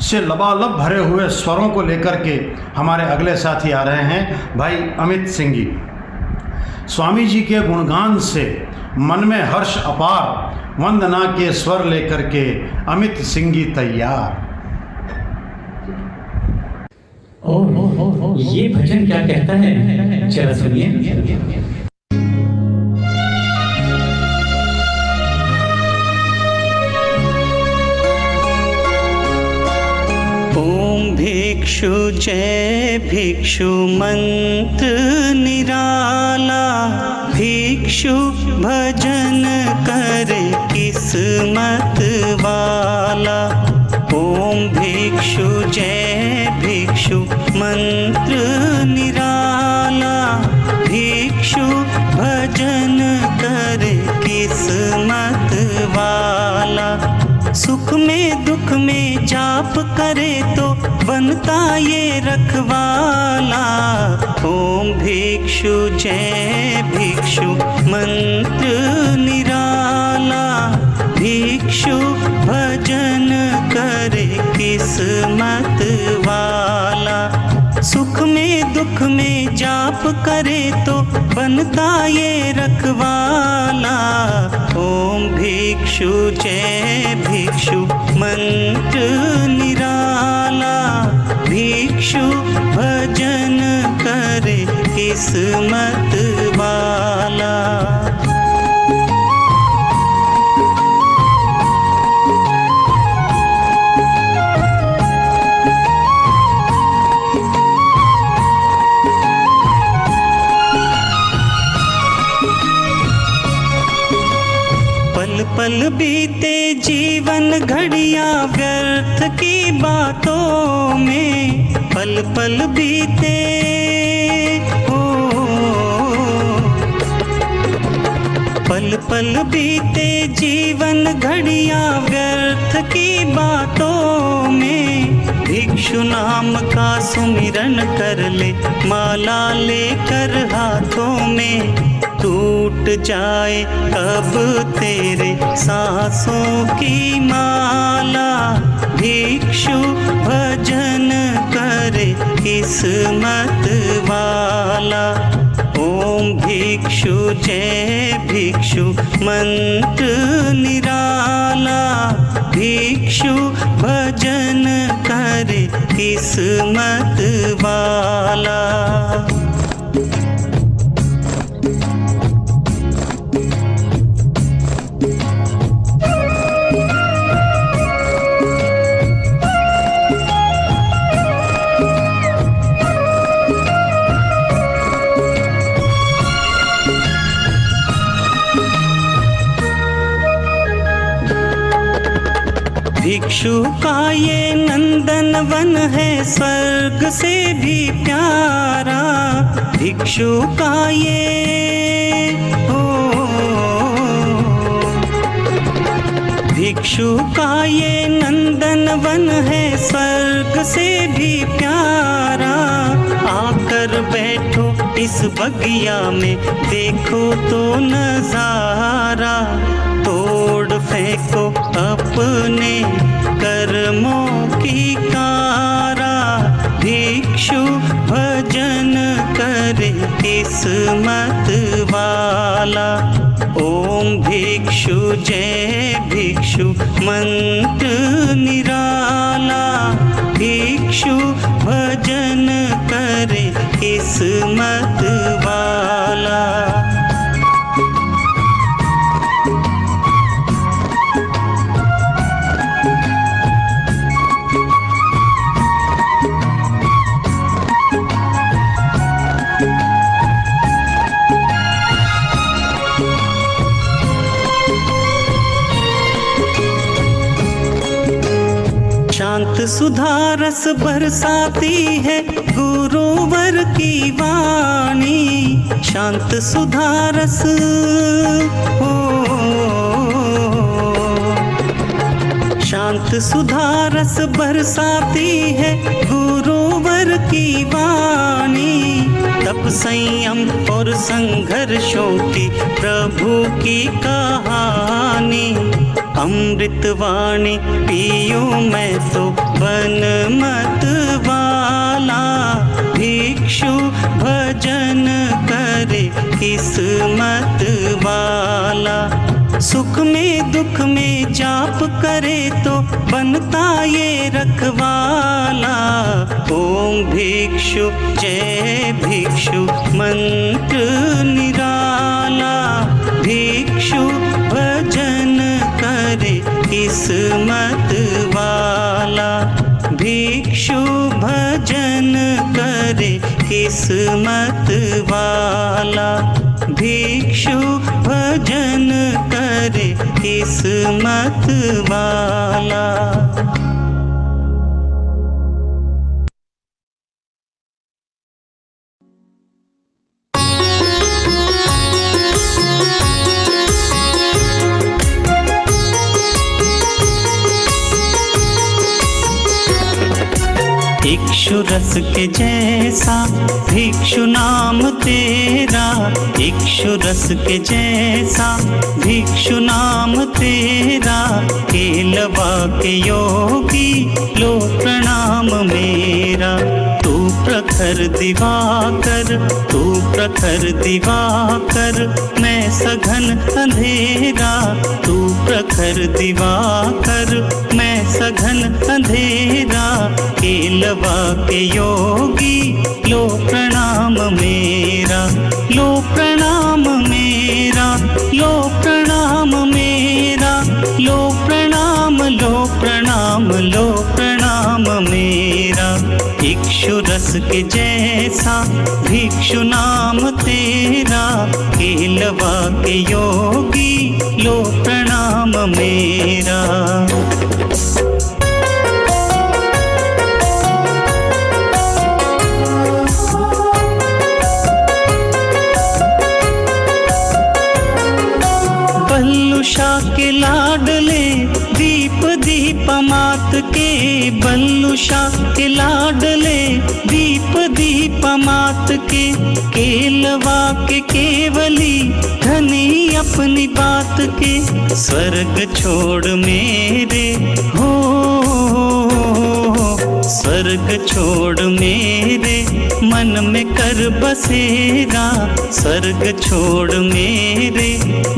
से लबालब भरे हुए स्वरों को लेकर के हमारे अगले साथी आ रहे हैं भाई अमित सिंह जी। स्वामी जी के गुणगान से मन में हर्ष अपार, वंदना के स्वर लेकर के अमित सिंह जी तैयार। ये भजन क्या कहता है, जरा सुनिए। ओम भिक्षु जय भिक्षु मंत्र निराला, भिक्षु भजन करे किस्मत वाला। ओम भिक्षु जय भिक्षु मंत्र निराला, भिक्षु भजन करे किस्मत वाला। सुख में दुख में जाप करे तो बनता ये रखवाला। ओम भिक्षु जय भिक्षु मंत्र निराला, भिक्षु भजन करे किस्मत वाला। सुख में दुख में जाप करे तो बनता ये रखवाला। ओम भिक्षु जय भिक्षु मंत्र निराला, भिक्षु भजन करे किस्मत वाला। पल बीते जीवन घड़ियां व्यर्थ की बातों में, पल पल बीते पल पल बीते जीवन घड़ियां व्यर्थ की बातों में। भिक्षु नाम का सुमिरन कर ले, माला लेकर हाथों में, टूट जाए कब तेरे सांसों की माला। भिक्षु भजन करे किस्मत वाला। ओम भिक्षु जय भिक्षु मंत्र निराला। भिक्षु भजन करे किस्मत वाला। भिक्षु का ये नंदन वन है स्वर्ग से भी प्यारा। भिक्षु का ये भिक्षु का ये नंदन वन है स्वर्ग से भी प्यारा। आकर बैठो इस बगिया में, देखो तो नजारा। तोड़ फेंको अपने कर्मों की कारा। भिक्षु भजन करे किस्मत वाला। ओम भिक्षु जय भिक्षु मंत्र निराला। भिक्षु भजन करे किस्मत वाला। शांत सुधा रस बरसाती है गुरुवर की वाणी। शांत सुधा रस शांत सुधा रस बरसाती है गुरुवर की वाणी। तप संयम और संघर्षों की प्रभु की कहानी। अमृत वाणी पियूं मैं तो बन मत वाला। भिक्षु भजन करे किस्मत वाला। सुख में दुख में जाप करे तो बनता ये रखवाला। ओम भिक्षु जय भिक्षु मंत्र निराला। भिक्षु भजन करे किस्मत वाला। भिक्षु भजन करे किस्मत वाला। भिक्षु भजन करे किस्मत वाला। इक्षु रस के जैसा भिक्षु नाम तेरा। इक्षु रस के जैसा भिक्षु नाम तेरा। केलवा के योगी लो प्रणाम मेरा। तू प्रखर दिवाकर, तू प्रखर दिवाकर, मैं सघन अंधेरा। तू प्रखर दिवाकर, मैं सघन अंधेरा। केलवा के योगी लो प्रणाम मेरा। लो प्रणाम मेरा, लो प्रणाम मेरा। लो प्रणाम, लो प्रणाम, लो प्रणाम मेरा। इक्षु रस के जैसा भिक्षु नाम तेरा। केलवा के योगी लो प्रणाम मेरा। उषा के लाडले दीप दीप मात के बल्लुषा के लाडले दीप दीपमात के केलवा के केवली धनी अपनी बात के स्वर्ग छोड़ मेरे हो स्वर्ग छोड़ मेरे मन में कर बसेरा स्वर्ग छोड़ मेरे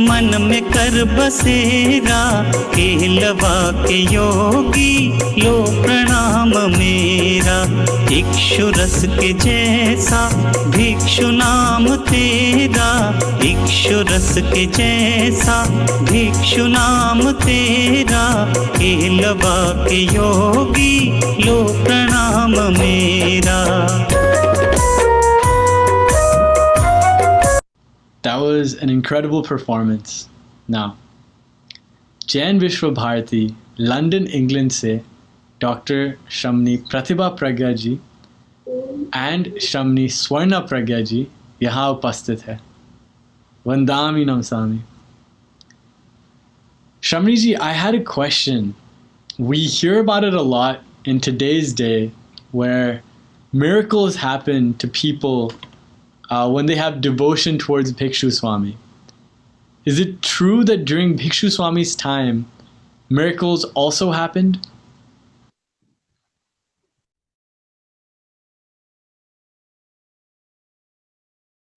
मन में कर बसेरा केलवा के योगी लो प्रणाम मेरा इक्षु रस के जैसा भिक्षु नाम तेरा इक्षु रस के जैसा भिक्षु नाम तेरा केलवा के योगी लो प्रणाम मेरा. That was an incredible performance. Now, Jain Vishwa Bharati, London, England से डॉक्टर शमनी प्रतिभा प्रज्ञा जी and शमनी स्वर्णा प्रज्ञा जी यहाँ उपस्थित है. वंदामि नमसामि. Shamni ji, I had a question. We hear about it a lot in today's day where miracles happen to people when they have devotion towards Bhikshu Swami. Is it true that during Bhikshu Swami's time, miracles also happened?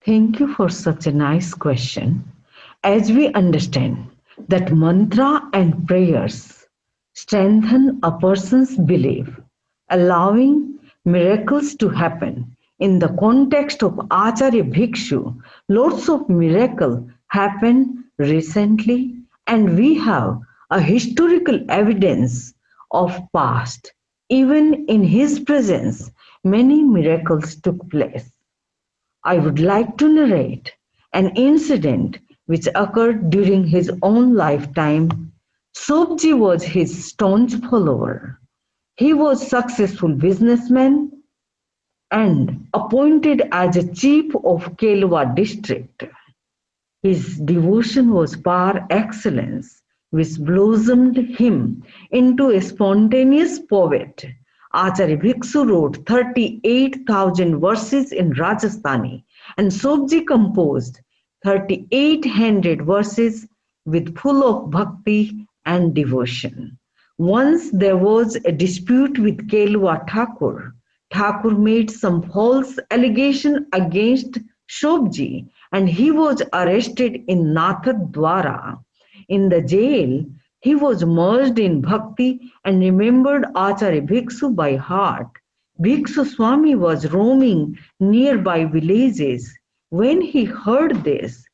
Thank you for such a nice question. As we understand that mantra and prayers strengthen a person's belief, allowing miracles to happen. In the context of Acharya Bhikshu, lots of miracles happened recently, and we have a historical evidence of past. Even in his presence, many miracles took place. I would like to narrate an incident which occurred during his own lifetime. Sobji was his staunch follower. He was a successful businessman and appointed as a chief of Kelwa district. His devotion was par excellence, which blossomed him into a spontaneous poet. Acharya Bhikshu wrote 38,000 verses in Rajasthani, and Sobji composed 3,800 verses with full of bhakti and devotion. Once there was a dispute with Kelwa Thakur. Thakur made some false allegation against Sobji, and he was arrested in Nathadwara. In the jail, he was merged in bhakti and remembered Acharya Bhikshu by heart. Bhikshu Swami was roaming nearby villages. When he heard this,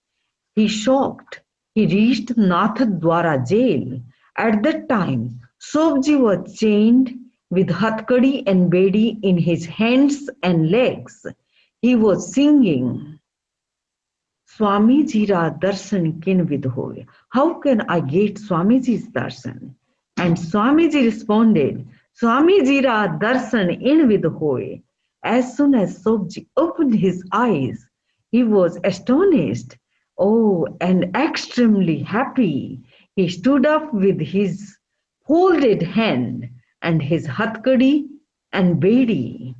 he shocked. He reached Nathadwara jail. At that time, Sobji was chained with hatkadi and bedi in his hands and legs. He was singing, Swami Jira darshan kin vid hoye. How can I get Swami Ji's darshan? And Swami Ji responded, Swami Jira darshan in vid hoye. As soon as Sobji opened his eyes, he was astonished, and extremely happy. He stood up with his folded hand and his hatkadi and bedi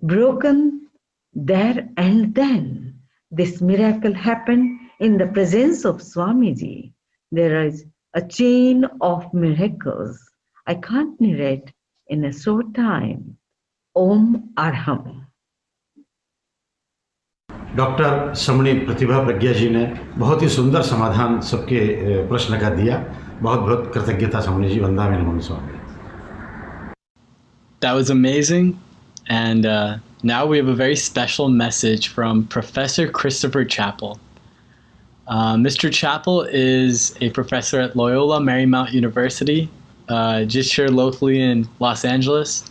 broken there and then. This miracle happened in the presence of Swamiji. There is a chain of miracles I can't narrate in a short time. Om Arham. Doctor Shamni Pratibha Pragya ji ने बहुत ही सुंदर समाधान सबके प्रश्न का दिया. बहुत बहुत कृतज्ञता शमनी जी. वंदामि नमो स्वामी. That was amazing. And now we have a very special message from Professor Christopher Chappell. Mr. Chappell is a professor at Loyola Marymount University, just here locally in Los Angeles.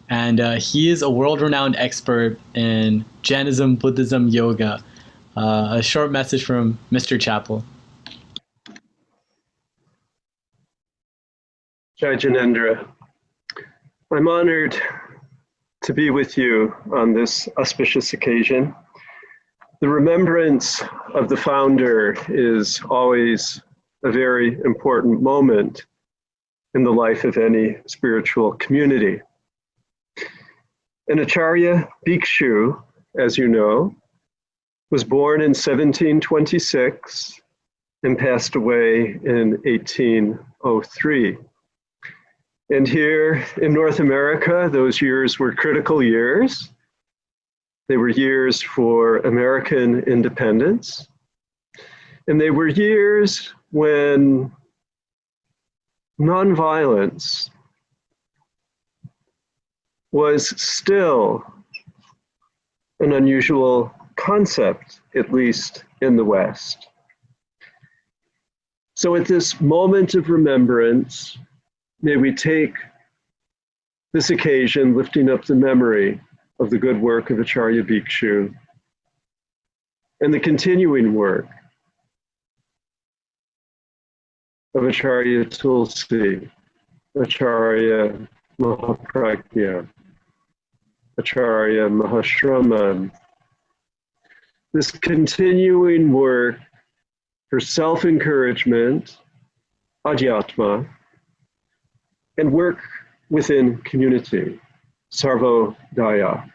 And he is a world-renowned expert in Jainism, Buddhism, yoga. A short message from Mr. Chappell. Jai Janendra, I'm honored to be with you on this auspicious occasion. The remembrance of the founder is always a very important moment. in the life of any spiritual community. And Acharya Bhikshu, as you know, was born in 1726 and passed away in 1803. And here in North America, those years were critical years. They were years for American independence. And they were years when nonviolence was still an unusual concept, at least in the West. So at this moment of remembrance, may we take this occasion lifting up the memory of the good work of Acharya Bhikshu and the continuing work of Acharya Tulsi, Acharya Mahapragya, Acharya Mahashraman. This continuing work for self-encouragement, adhyatma, and work within community, sarvodaya,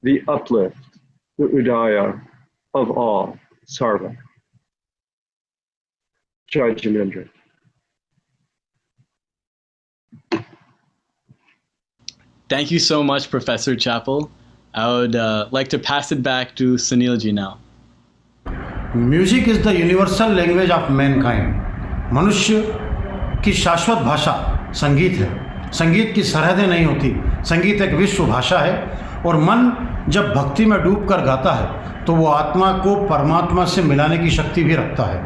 the uplift, the udaya of all, sarva. Jai Jinendra. Thank you so much, Professor Chappell. I would like to pass it back to Sunil ji now. Music is the universal language of Mankind. मनुष्य की शाश्वत भाषा संगीत है। संगीत की सरहदें नहीं होती। संगीत एक विश्व भाषा है और मन जब भक्ति में डूब कर गाता है तो वो आत्मा को परमात्मा से मिलाने की शक्ति भी रखता है।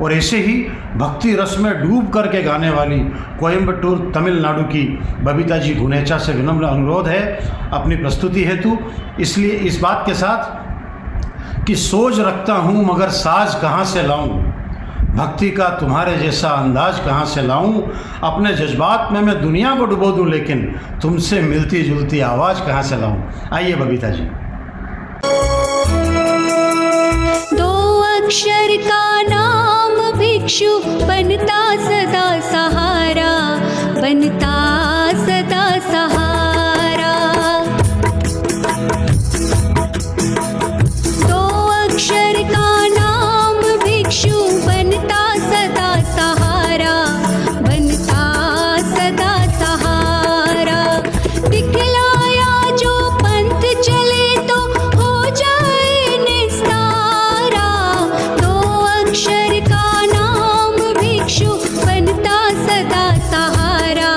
और ऐसे ही भक्ति रस में डूब करके गाने वाली कोयम्बटूर तमिलनाडु की बबीता जी गुनेचा से विनम्र अनुरोध है अपनी प्रस्तुति हेतु, इसलिए इस बात के साथ कि सोच रखता हूँ मगर साज कहाँ से लाऊं, भक्ति का तुम्हारे जैसा अंदाज कहाँ से लाऊं, अपने जज्बात में मैं दुनिया को डुबो दूं लेकिन तुमसे मिलती जुलती आवाज़ कहाँ से लाऊं। आइए बबीता जी। दो अक्षर का नाम भिक्षु बनता सदा सहारा, बनता सदा सहारा। दो अक्षर का नाम भिक्षु बनता सदा सहारा, बनता सदा सहारा। दिखलाया जो पंथ चले तो हो जाए निस्तारा। दो अक्षर का नाम भिक्षु बनता सदा सहारा,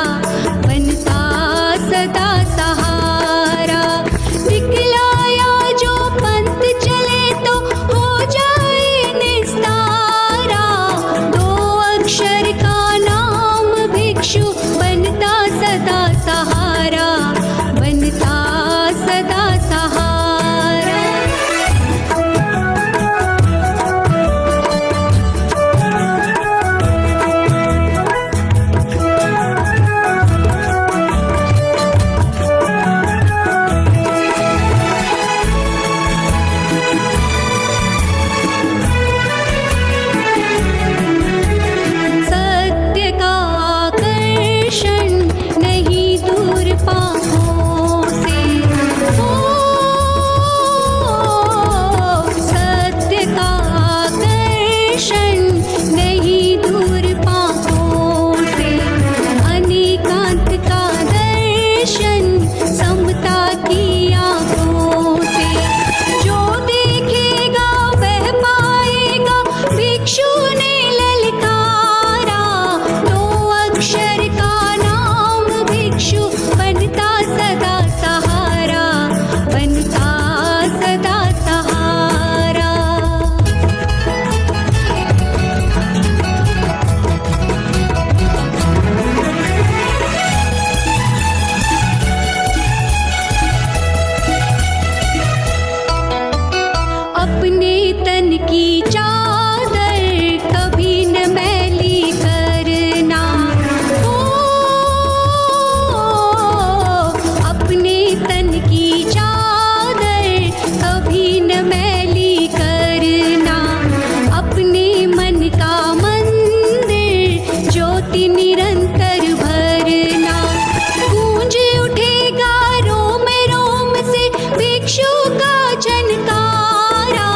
भिक्षु का झनकारा,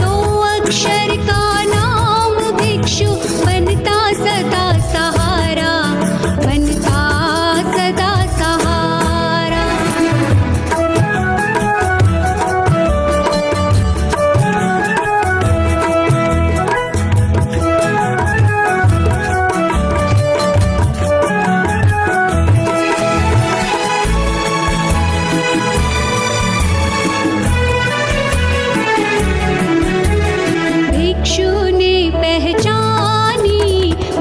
दो अक्षर का नाम भिक्षु बनता सदा सहारा, बनता सदा सहारा। भिक्षु ने पहचानी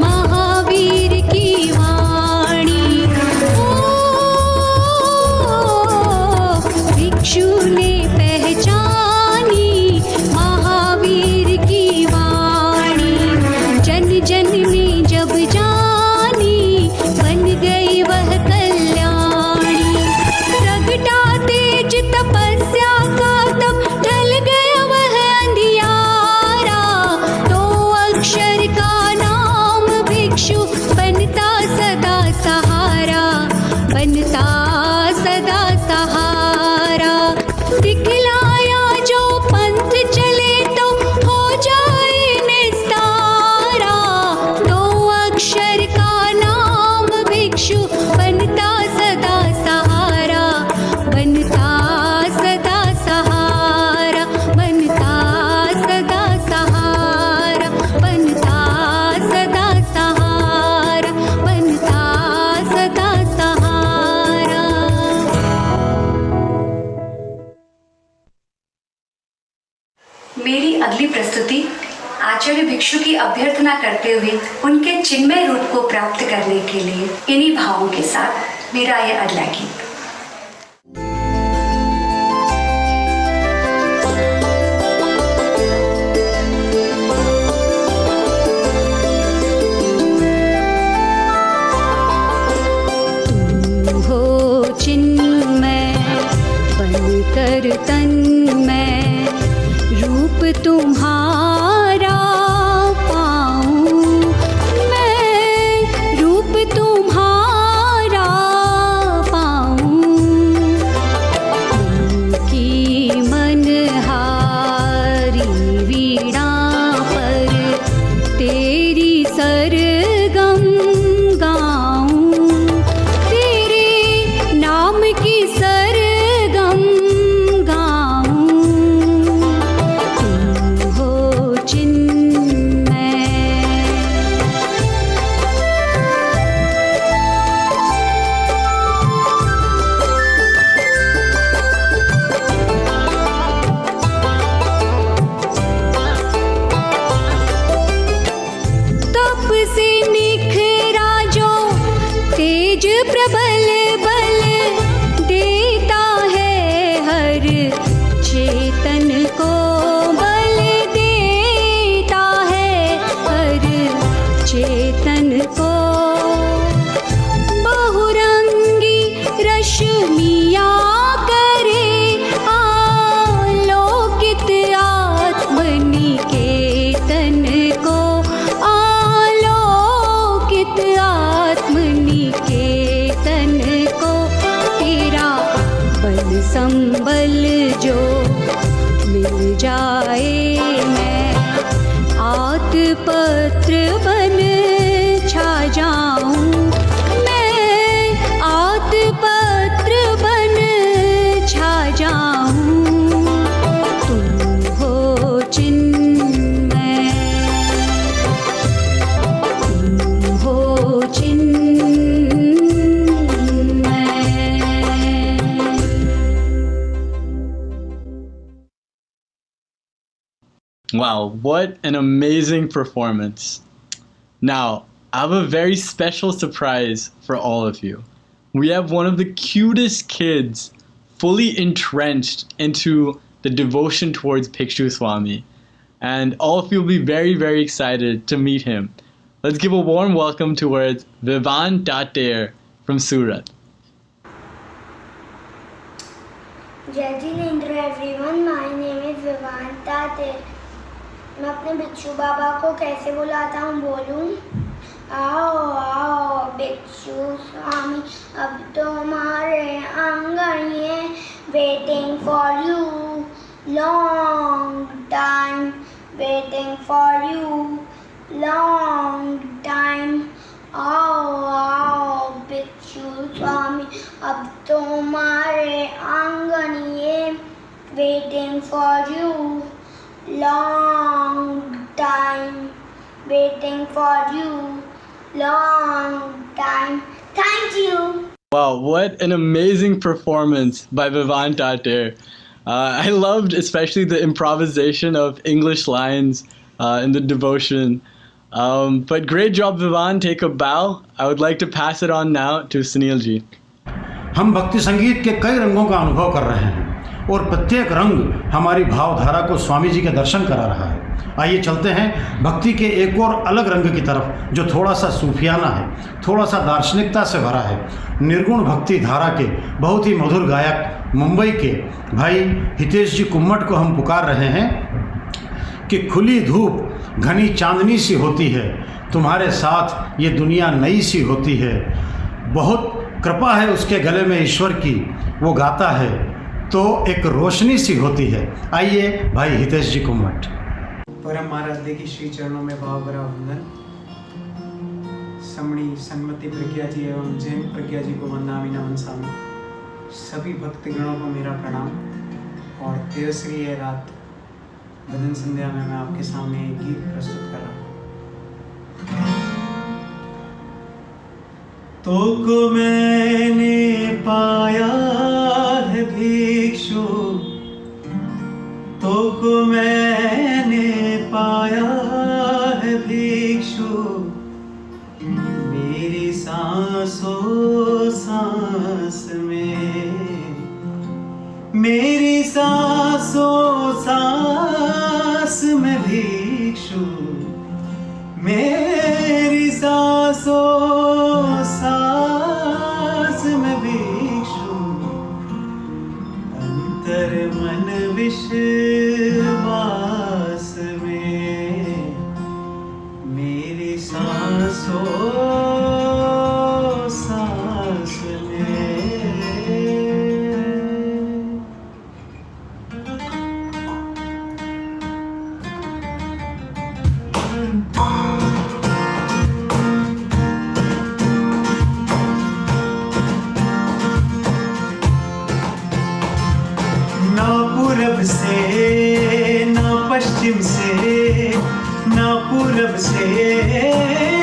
महावीर की वाणी, भिक्षु ने पहचानी महावीर की वाणी, जन जन ने जब जानी बन गई वह कल्याणी। प्रगटा तेज तपस्या का तब ढल गया वह अंधियारा, दो अक्षर का नाम भिक्षु बनता सदा सहारा, बनता सदा सहारा। दिखलाया जो पंथ चले तो हो जाए निस्तारा, दो अक्षर का नाम भिक्षु बनता सदा सहारा, बनता सदा सहारा, बनता सदा सहारा, बनता सदा सहारा, बनता सदा सहारा। मेरी अगली प्रस्तुति आचार्य भिक्षु की अभ्यर्थना करते हुए उनके चिन्मय रूप को प्राप्त करने के लिए इन्हीं भावों के साथ मेरा यह अगला गीत। तुम हो चिन्मय बनकर तन्मय, रूप तुम्हारा पाऊं मैं, रूप तुम्हारा पाऊं। उनकी मनहारी वीणा पर तेरी सरगम गाऊं, तेरे नाम की सरगम गाऊं। तुम हो चिन्मय। तप से निखरा जो तेज प्रबल बल देता है, हर चेतन को बल देता है, हर चेतन को। बहुरंगी रश्मियाँ करे आलोकित आत्मनिकेतन को, आलोकित आत्मनिकेतन को। तेरा बल संबल जो मिल जाए मैं आत्मपत्र बन छा जाऊं, मैं आत्मपत्र बन छा जाऊं। तुम हो चिन्मय, तुम हो चिन्मय। Wow, what an amazing performance. Now, I have a very special surprise for all of you. We have one of the cutest kids fully entrenched into the devotion towards Bhikshu Swami. And all of you will be very, very excited to meet him. Let's give a warm welcome towards Vivan Tater from Surat. Jai Jinendra everyone, my name is Vivan Tater. मैं अपने भिक्षु बाबा को कैसे बुलाता हूँ, बोलूँ? आओ आओ भिक्षु स्वामी, अब तो हमारे आंगन ये waiting for you, long time, waiting for you, long time. आओ भिक्षु स्वामी, अब तुम्हारे आंगन ये, waiting for you, long time, waiting for you, long time. Thank you. Wow, what an amazing performance by Vivaan Tater. I loved especially the improvisation of English lines in the devotion. But great job, Vivaan. Take a bow. I would like to pass it on now to Sunil ji. हम भक्ति संगीत के कई रंगों का अनुभव कर रहे हैं और प्रत्येक रंग हमारी भावधारा को स्वामी जी के दर्शन करा रहा है। आइए चलते हैं भक्ति के एक और अलग रंग की तरफ, जो थोड़ा सा सूफियाना है, थोड़ा सा दार्शनिकता से भरा है। निर्गुण भक्ति धारा के बहुत ही मधुर गायक मुंबई के भाई हितेश जी कुम्मट को हम पुकार रहे हैं कि खुली धूप घनी चांदनी सी होती है, तुम्हारे साथ ये दुनिया नई सी होती है, बहुत कृपा है उसके गले में ईश्वर की, वो गाता है तो एक रोशनी सी होती है। आइए भाई हितेश जी कुम्मट। परम आराध्य की श्री चरणों में भाव भरा वंदन। समणी सन्मति प्रज्ञा जी एवं जैन प्रज्ञा जी को वंदामि नमस्सामि। सभी भक्तगणों को मेरा प्रणाम। और तेरसरी रात भजन संध्या में मैं आपके सामने एक गीत प्रस्तुत कर रहा हूँ। तो को मैंने पाया है भिक्षु, तो को मैंने पाया है भिक्षु, मेरी सांसों सांस में, मेरी सांसों सांस में भिक्षु, मेरी सांसों सांस में भिक्षु, अंतर मन विश्वास में, मेरी सांसों सांस में। ना पूरब से ना पश्चिम से, ना पूरब से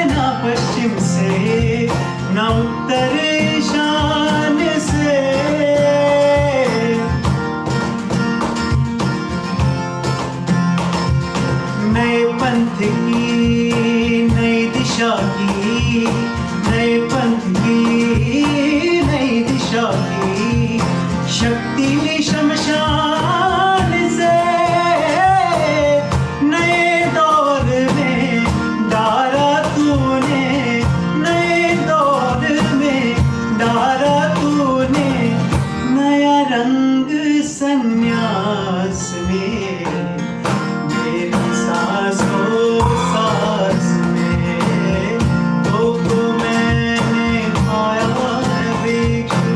ना पश्चिम से, ना उत्तर ईशान से, नए पंथ की नई दिशा की, नए पंथ की नई दिशा की, शक्ति शमशान से, नए दौर में डारा तूने, नए दौर में डारा तूने, नया रंग संन्यास में, मेरी सांसों सांस में, तो को मैंने पाया है भिक्षु।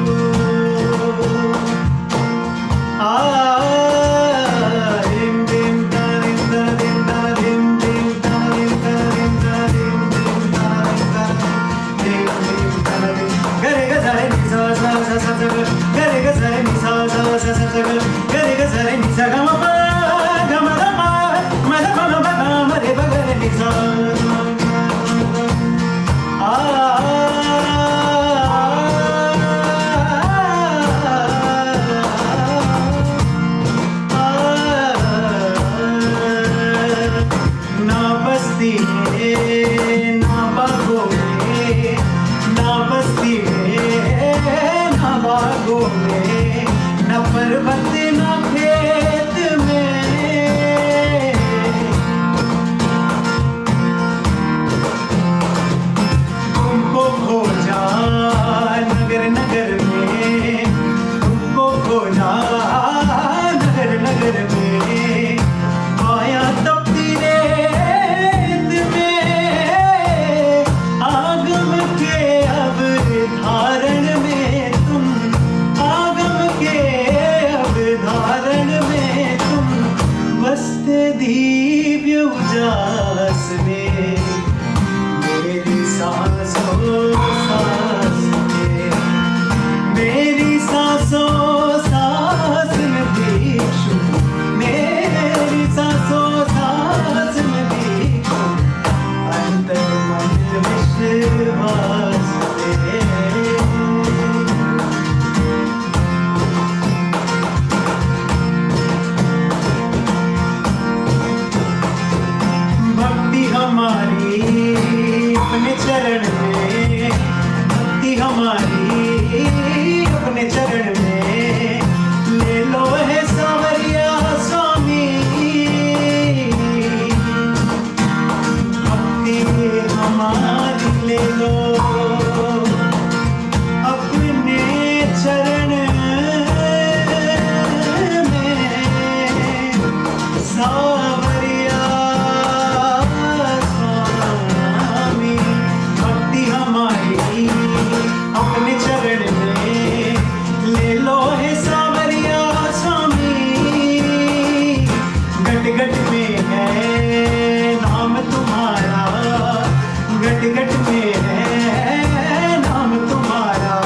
Gare ga zare ni sa sa sa sa sa sa, gare ga zare ni sa ga ma pa. चरण में तुम बसते दिव्य उजास में, मेरी सांसों सांस में, मेरी सांसों सांस में भिक्षु, मेरी सांसों सांस में भिक्षु, अंतर मन विश्वास में। हमारी अपने चरण में, भक्ति हमारी अपने चरण में, ले लो है सावरिया स्वामी, भक्ति हमारी ले लो अपने चरण में, सावरिया अपने चरण में, ले लो है सावरिया स्वामी, घट घट में है नाम तुम्हारा, घट घट में है नाम तुम्हारा,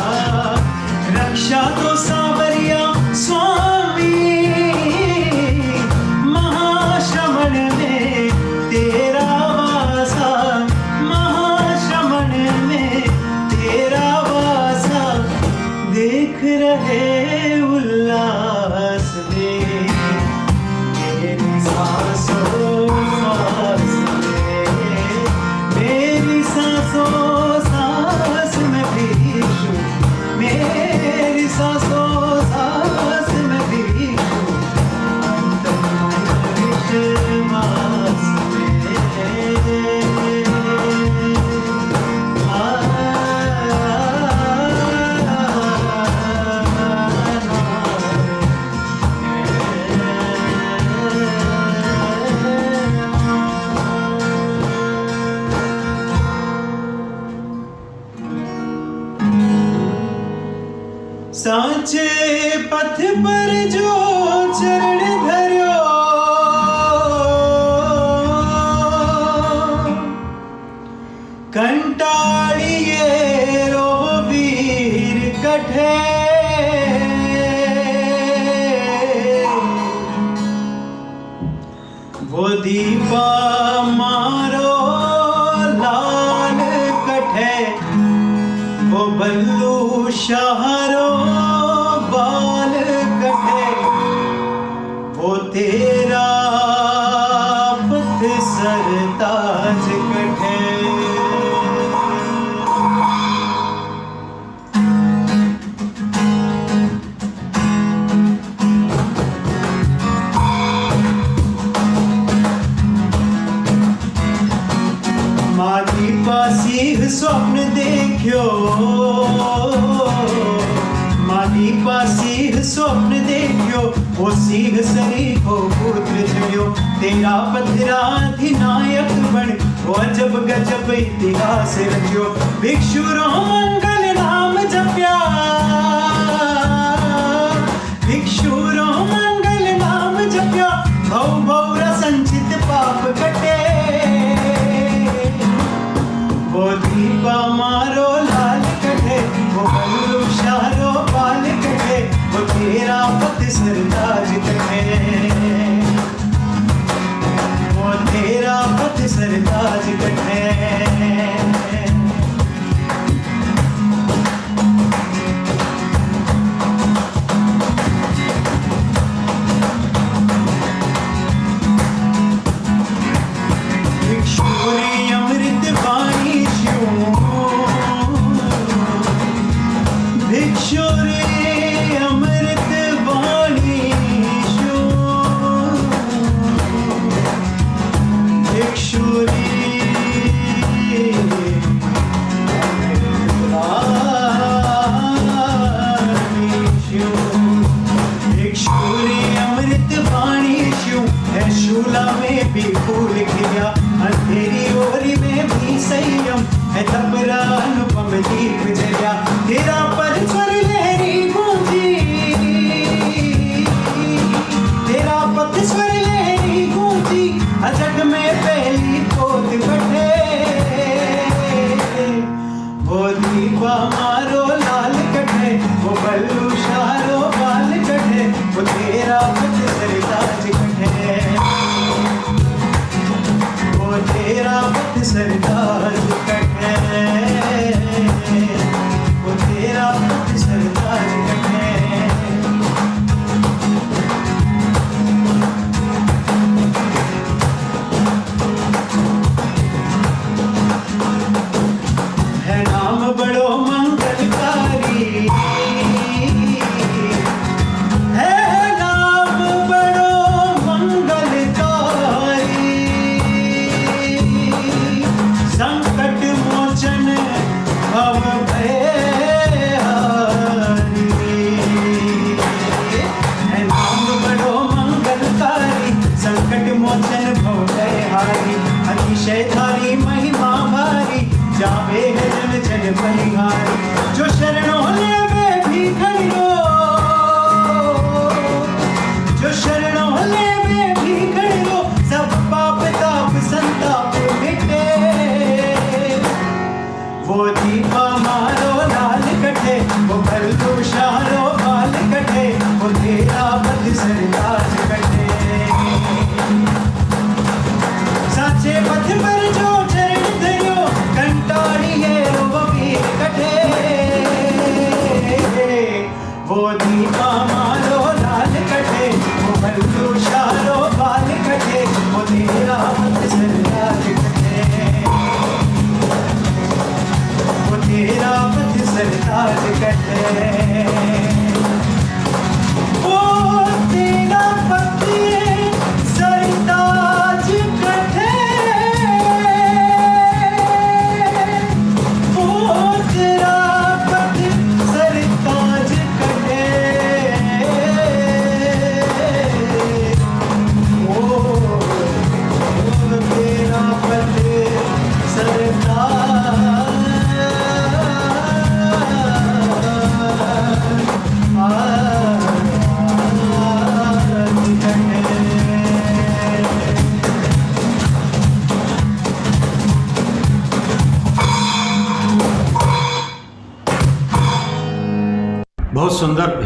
रक्षा तो सावरिया स्वामी, महाश्रमण में तेरा वासा, महाश्रमण में तेरा वासा, देख रहे उल्लास में, मेरी सांसों सांस में, मेरी सांसों सांस में भिक्षु, मेरी सांसों सांस में भिक्षु, अंतर मन विश्वास में। सांचे पथ पर जो चरण धर्यो, कंटाड़िए रो वीर कठे, वो दीपा मारो लाल कठे, वो बल्लू शहरो बाल कटे, वो तेरा पथ सरताज कटे। मादी पासीह स्वप्न देखियो, मादी पासीह स्वप्न देखियो, वो सीह सरी को पुत्र चढ़ियो, तेरा पथरा अधिनायक बन, वो अजब गजब इतिहास रचियो, भिक्षु रो मंगल नाम जप्या, भिक्षु रो मंगल नाम जप्या, भव भव संचित पाप कटे, वो दीपा मारो लाल कटे, वो बल्लू शारो बाल कटे, वो तेरा पथ सरताज कटे, वो तेरा पथ सरताज कटे।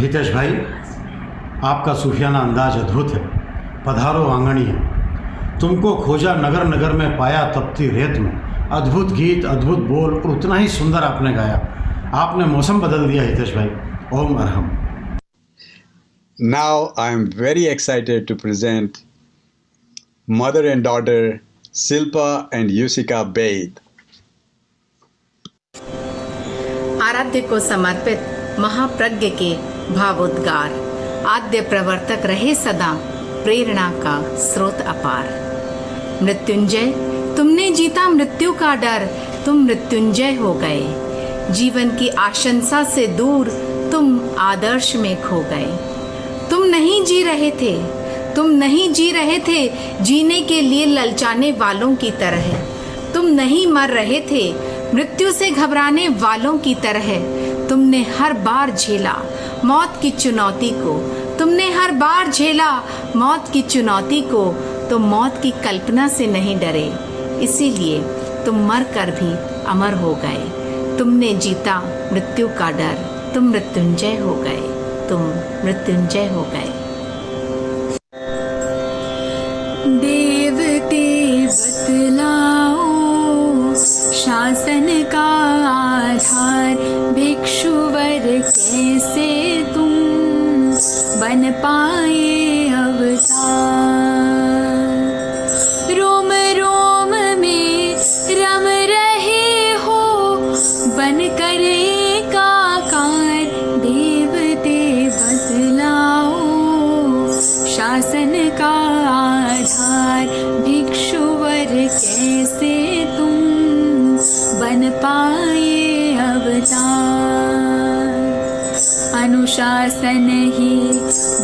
हितेश भाई, आपका सूफियाना अंदाज अद्भुत है। पधारो आंगणी है, तुमको खोजा नगर नगर में पाया तपती रेत में। अद्भुत गीत, अद्भुत बोल और उतना ही सुंदर आपने गाया। आपने मौसम बदल दिया हितेश भाई। ओम Arham. Now I am very excited to present mother and daughter Silpa and Yusika Baid. आराध्य को समर्पित महाप्रज्ञ के भावोद्गार। आद्य प्रवर्तक रहे सदा, प्रेरणा का स्रोत अपार। मृत्युंजय, तुमने जीता मृत्यु का डर, तुम मृत्युंजय हो गए। जीवन की आशंसा से दूर तुम आदर्श में खो गए। तुम नहीं जी रहे थे, तुम नहीं जी रहे थे जीने के लिए ललचाने वालों की तरह। तुम नहीं मर रहे थे मृत्यु से घबराने वालों की तरह। तुमने हर बार झेला मौत की चुनौती को, तुमने हर बार झेला मौत की चुनौती को। तुम मौत की कल्पना से नहीं डरे, इसीलिए तुम मर कर भी अमर हो गए। तुमने जीता मृत्यु का डर, तुम मृत्युंजय हो गए, तुम मृत्युंजय हो गए। देवते बतलाओ शासन का आधार, भिक्षुवर कैसे तुम बन पाए अवतार। रोम रोम में रम रहे हो बन कर एकाकार। देवते बतलाओ शासन का आधार, भिक्षुवर कैसे तुम बन पाए अवतार। अनुशासन ही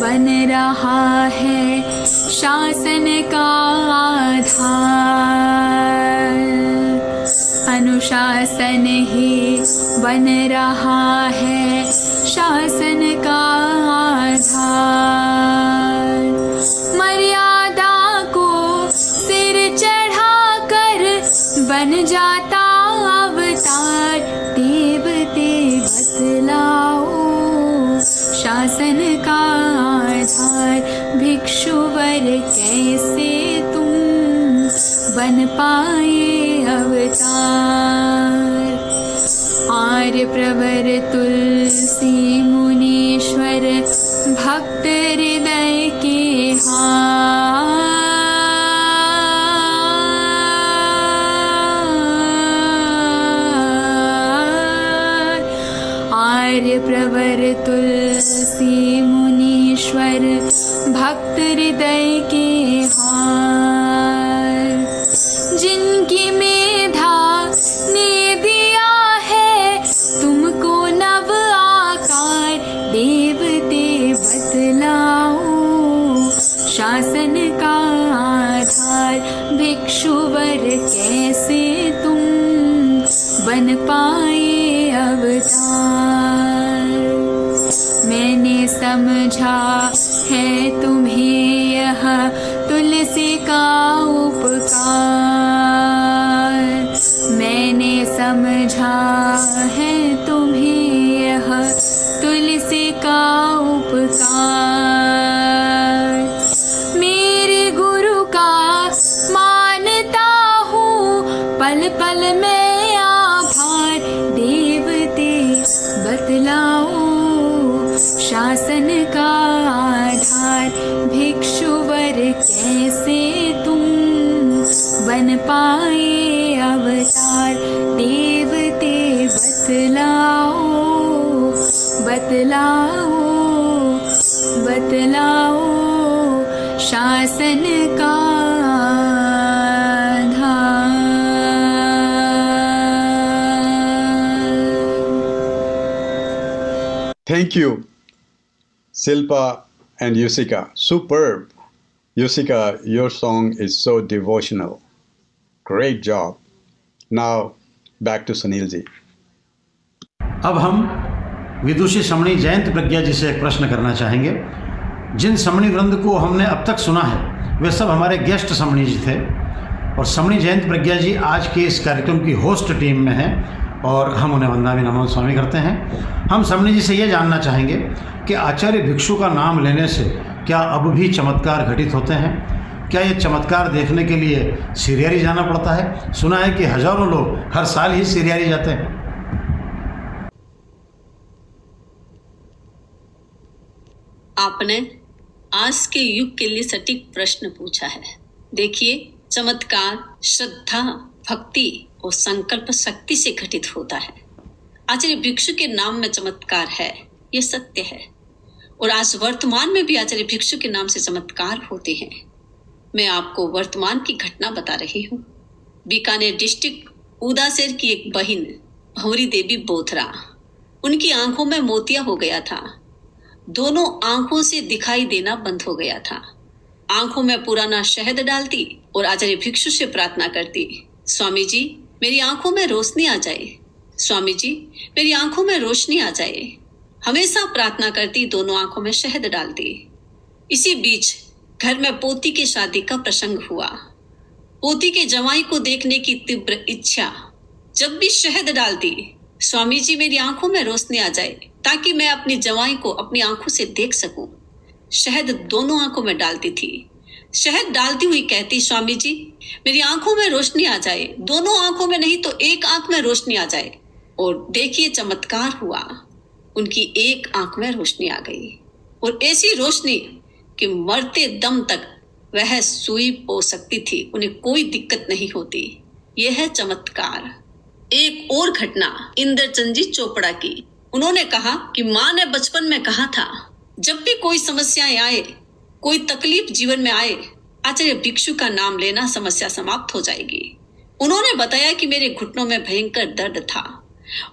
बन रहा है शासन का आधार। अनुशासन ही बन रहा है शासन का आधार। मर्यादा को सिर चढ़ाकर बन जाता अवतार। देवते बतलाओ शासन का आधार, भिक्षुवर कैसे तुम बन पाए अवतार। आर्य प्रवर तुलसी मुनीश्वर भक्त हृदय के हार। आर्य प्रवर तुलसी मुनीश्वर भक्त हृदय के हार। जिनकी मेधा ने दिया है तुमको नव आकार। देवते बतलाओ शासन का आधार, भिक्षुवर कैसे तुम बन पाए अवतार। मैंने समझा है तुम्हें यह तुलसी का उपकार। मैंने समझा है तुम्हें यह तुलसी का उपकार। मेरे गुरु का मानता हूँ पल पल में आभार। देवते बतलाओ शासन का आधार, भिक्षुवर कैसे तुम बन पाए अवतार। देवते बतलाओ बतलाओ बतलाओ शासन का Thank you, Silpa and Yusika. Superb. Yusika, your song is so devotional. Great job. Now, back to Sunil ji. अब हम विदुषी समणी जयंत प्रज्ञा जी से एक प्रश्न करना चाहेंगे। जिन समणी वृंद को हमने अब तक सुना है वे सब हमारे गेस्ट समणी जी थे, और समणी जयंत प्रज्ञा जी आज के इस कार्यक्रम की होस्ट टीम में हैं और हम उन्हें वंदना भी नमन स्वामी करते हैं। हम समणी जी से ये जानना चाहेंगे कि आचार्य भिक्षु का नाम लेने से क्या अब भी चमत्कार घटित होते हैं? क्या ये चमत्कार देखने के लिए सिरियारी जाना पड़ता है? सुना है कि हजारों लोग हर साल ही सिरियारी जाते हैं। आपने आज के युग के लिए सटीक प्रश्न पूछा है। देखिए, चमत्कार श्रद्धा, भक्ति और संकल्प शक्ति से घटित होता है। आचार्य भिक्षु के नाम में चमत्कार है, ये सत्य है। और आज वर्तमान में भी आचार्य भिक्षु के नाम से चमत्कार होते हैं। मैं आपको वर्तमान की घटना बता रही हूँ। बीकानेर डिस्ट्रिक्ट उदासेर की एक बहन भंवरी देवी बोथरा, उनकी आंखों में मोतिया हो गया था। दोनों आंखों से दिखाई देना बंद हो गया था। आंखों में पुराना शहद डालती और आचार्य भिक्षु से प्रार्थना करती, स्वामी जी मेरी आंखों में रोशनी आ जाए, स्वामी जी मेरी आंखों में रोशनी आ जाए। हमेशा प्रार्थना करती, दोनों आंखों में शहद डालती। इसी बीच घर में पोती की शादी का प्रसंग हुआ। पोती के जवाई को देखने की तीव्र इच्छा। जब भी शहद डालती, स्वामी जी मेरी आंखों में रोशनी आ जाए ताकि मैं अपनी जवाई को अपनी आंखों से देख सकूं। शहद दोनों आंखों में डालती थी। शहद डालती हुई कहती, स्वामी जी मेरी आंखों में रोशनी आ जाए, दोनों आंखों में नहीं तो एक आंख में रोशनी आ जाए। और देखिए चमत्कार हुआ, उनकी एक आंख में रोशनी आ गई और ऐसी रोशनी कि मरते दम तक वह सुई पो सकती थी, उन्हें कोई दिक्कत नहीं होती। यह है चमत्कार। एक और घटना इंद्रचंद जी चोपड़ा की। उन्होंने कहा कि माँ ने बचपन में कहा था, जब भी कोई समस्याएं आए, कोई तकलीफ जीवन में आए, आचार्य भिक्षु का नाम लेना, समस्या समाप्त हो जाएगी। उन्होंने बताया कि मेरे घुटनों में भयंकर दर्द था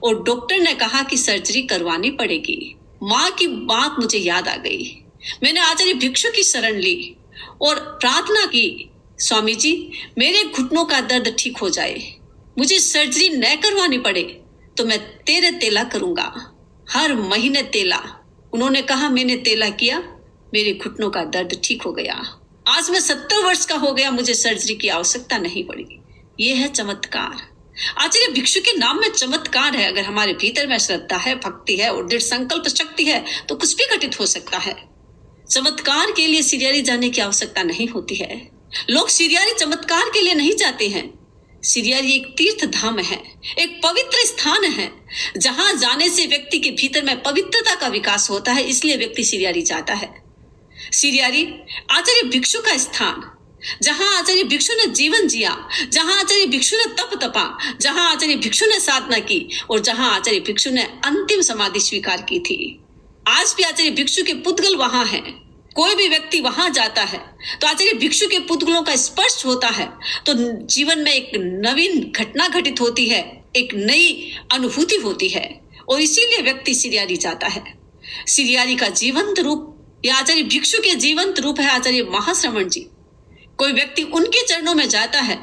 और डॉक्टर ने कहा कि सर्जरी करवानी पड़ेगी। माँ की बात मुझे याद आ गई। मैंने आचार्य भिक्षु की शरण ली और प्रार्थना की, स्वामी जी मेरे घुटनों का दर्द ठीक हो जाए, मुझे सर्जरी न करवानी पड़े तो मैं तेरे तेला करूंगा, हर महीने तेला। उन्होंने कहा, मैंने तेला किया, मेरे घुटनों का दर्द ठीक हो गया। आज मैं 70 वर्ष का हो गया, मुझे सर्जरी की आवश्यकता नहीं पड़ी। यह है चमत्कार। आचार्य भिक्षु के नाम में चमत्कार है। अगर हमारे भीतर में श्रद्धा है, भक्ति है और दृढ़ संकल्प शक्ति है तो कुछ भी घटित हो सकता है। चमत्कार के लिए सिरियारी जाने की आवश्यकता नहीं होती है। लोग सिरियारी चमत्कार के लिए नहीं जाते हैं। सिरियारी एक तीर्थ धाम है, एक पवित्र स्थान है, जहां जाने से व्यक्ति के भीतर में पवित्रता का विकास होता है, इसलिए व्यक्ति सिरियारी जाता है। सिरियारी आचार्य भिक्षु का स्थान, जहां आचार्य भिक्षु ने जीवन जिया, जहां आचार्य भिक्षु ने तप तपा, जहां आचार्य भिक्षु ने साधना की और जहां आचार्य भिक्षु ने अंतिम समाधि स्वीकार की थी। आज भी आचार्य भिक्षु के पुद्गल वहां हैं। कोई भी व्यक्ति वहां जाता है तो आचार्य भिक्षु के पुद्गलों का स्पर्श होता है तो जीवन में एक नवीन घटना घटित होती है, एक नई अनुभूति होती है और इसीलिए व्यक्ति सिरियारी जाता है। सिरियारी का जीवंत रूप या आचार्य भिक्षु के जीवंत रूप है आचार्य महाश्रवण जी। कोई व्यक्ति उनके चरणों में जाता है,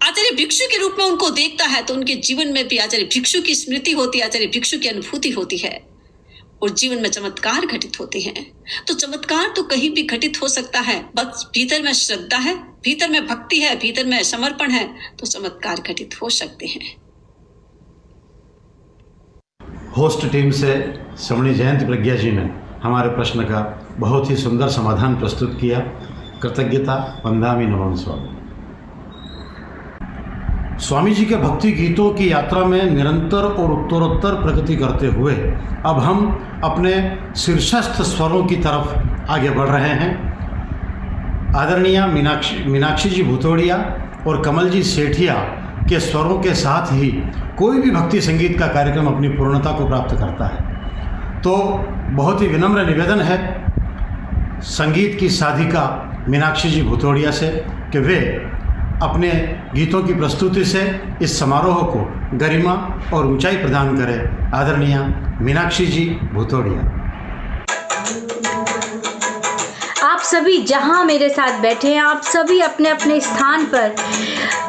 आचार्य भिक्षु के रूप में उनको देखता है तो उनके जीवन में भी आचार्य भिक्षु की स्मृति होती है, आचार्य भिक्षु की अनुभूति होती है और जीवन में चमत्कार घटित होते हैं। तो चमत्कार तो कहीं भी घटित हो सकता है, बस भीतर में श्रद्धा है, भीतर में भक्ति है, भीतर में समर्पण है तो चमत्कार घटित हो सकते हैं। होस्ट टीम से श्रवणी जयंत प्रज्ञा जी ने हमारे प्रश्न का बहुत ही सुंदर समाधान प्रस्तुत किया। कृतज्ञता, वंदामि नमः स्वामी। स्वामी जी के भक्ति गीतों की यात्रा में निरंतर और उत्तरोत्तर प्रगति करते हुए अब हम अपने शीर्षस्थ स्वरों की तरफ आगे बढ़ रहे हैं। आदरणीय मीनाक्षी जी भूतोड़िया और कमल जी सेठिया के स्वरों के साथ ही कोई भी भक्ति संगीत का कार्यक्रम अपनी पूर्णता को प्राप्त करता है। तो बहुत ही विनम्र निवेदन है संगीत की साधिका मीनाक्षी जी भूतोड़िया से कि वे अपने गीतों की प्रस्तुति से इस समारोह को गरिमा और ऊंचाई प्रदान करें। आदरणीय मीनाक्षी जी भूतोड़िया। आप सभी जहां मेरे साथ बैठे हैं, आप सभी अपने अपने स्थान पर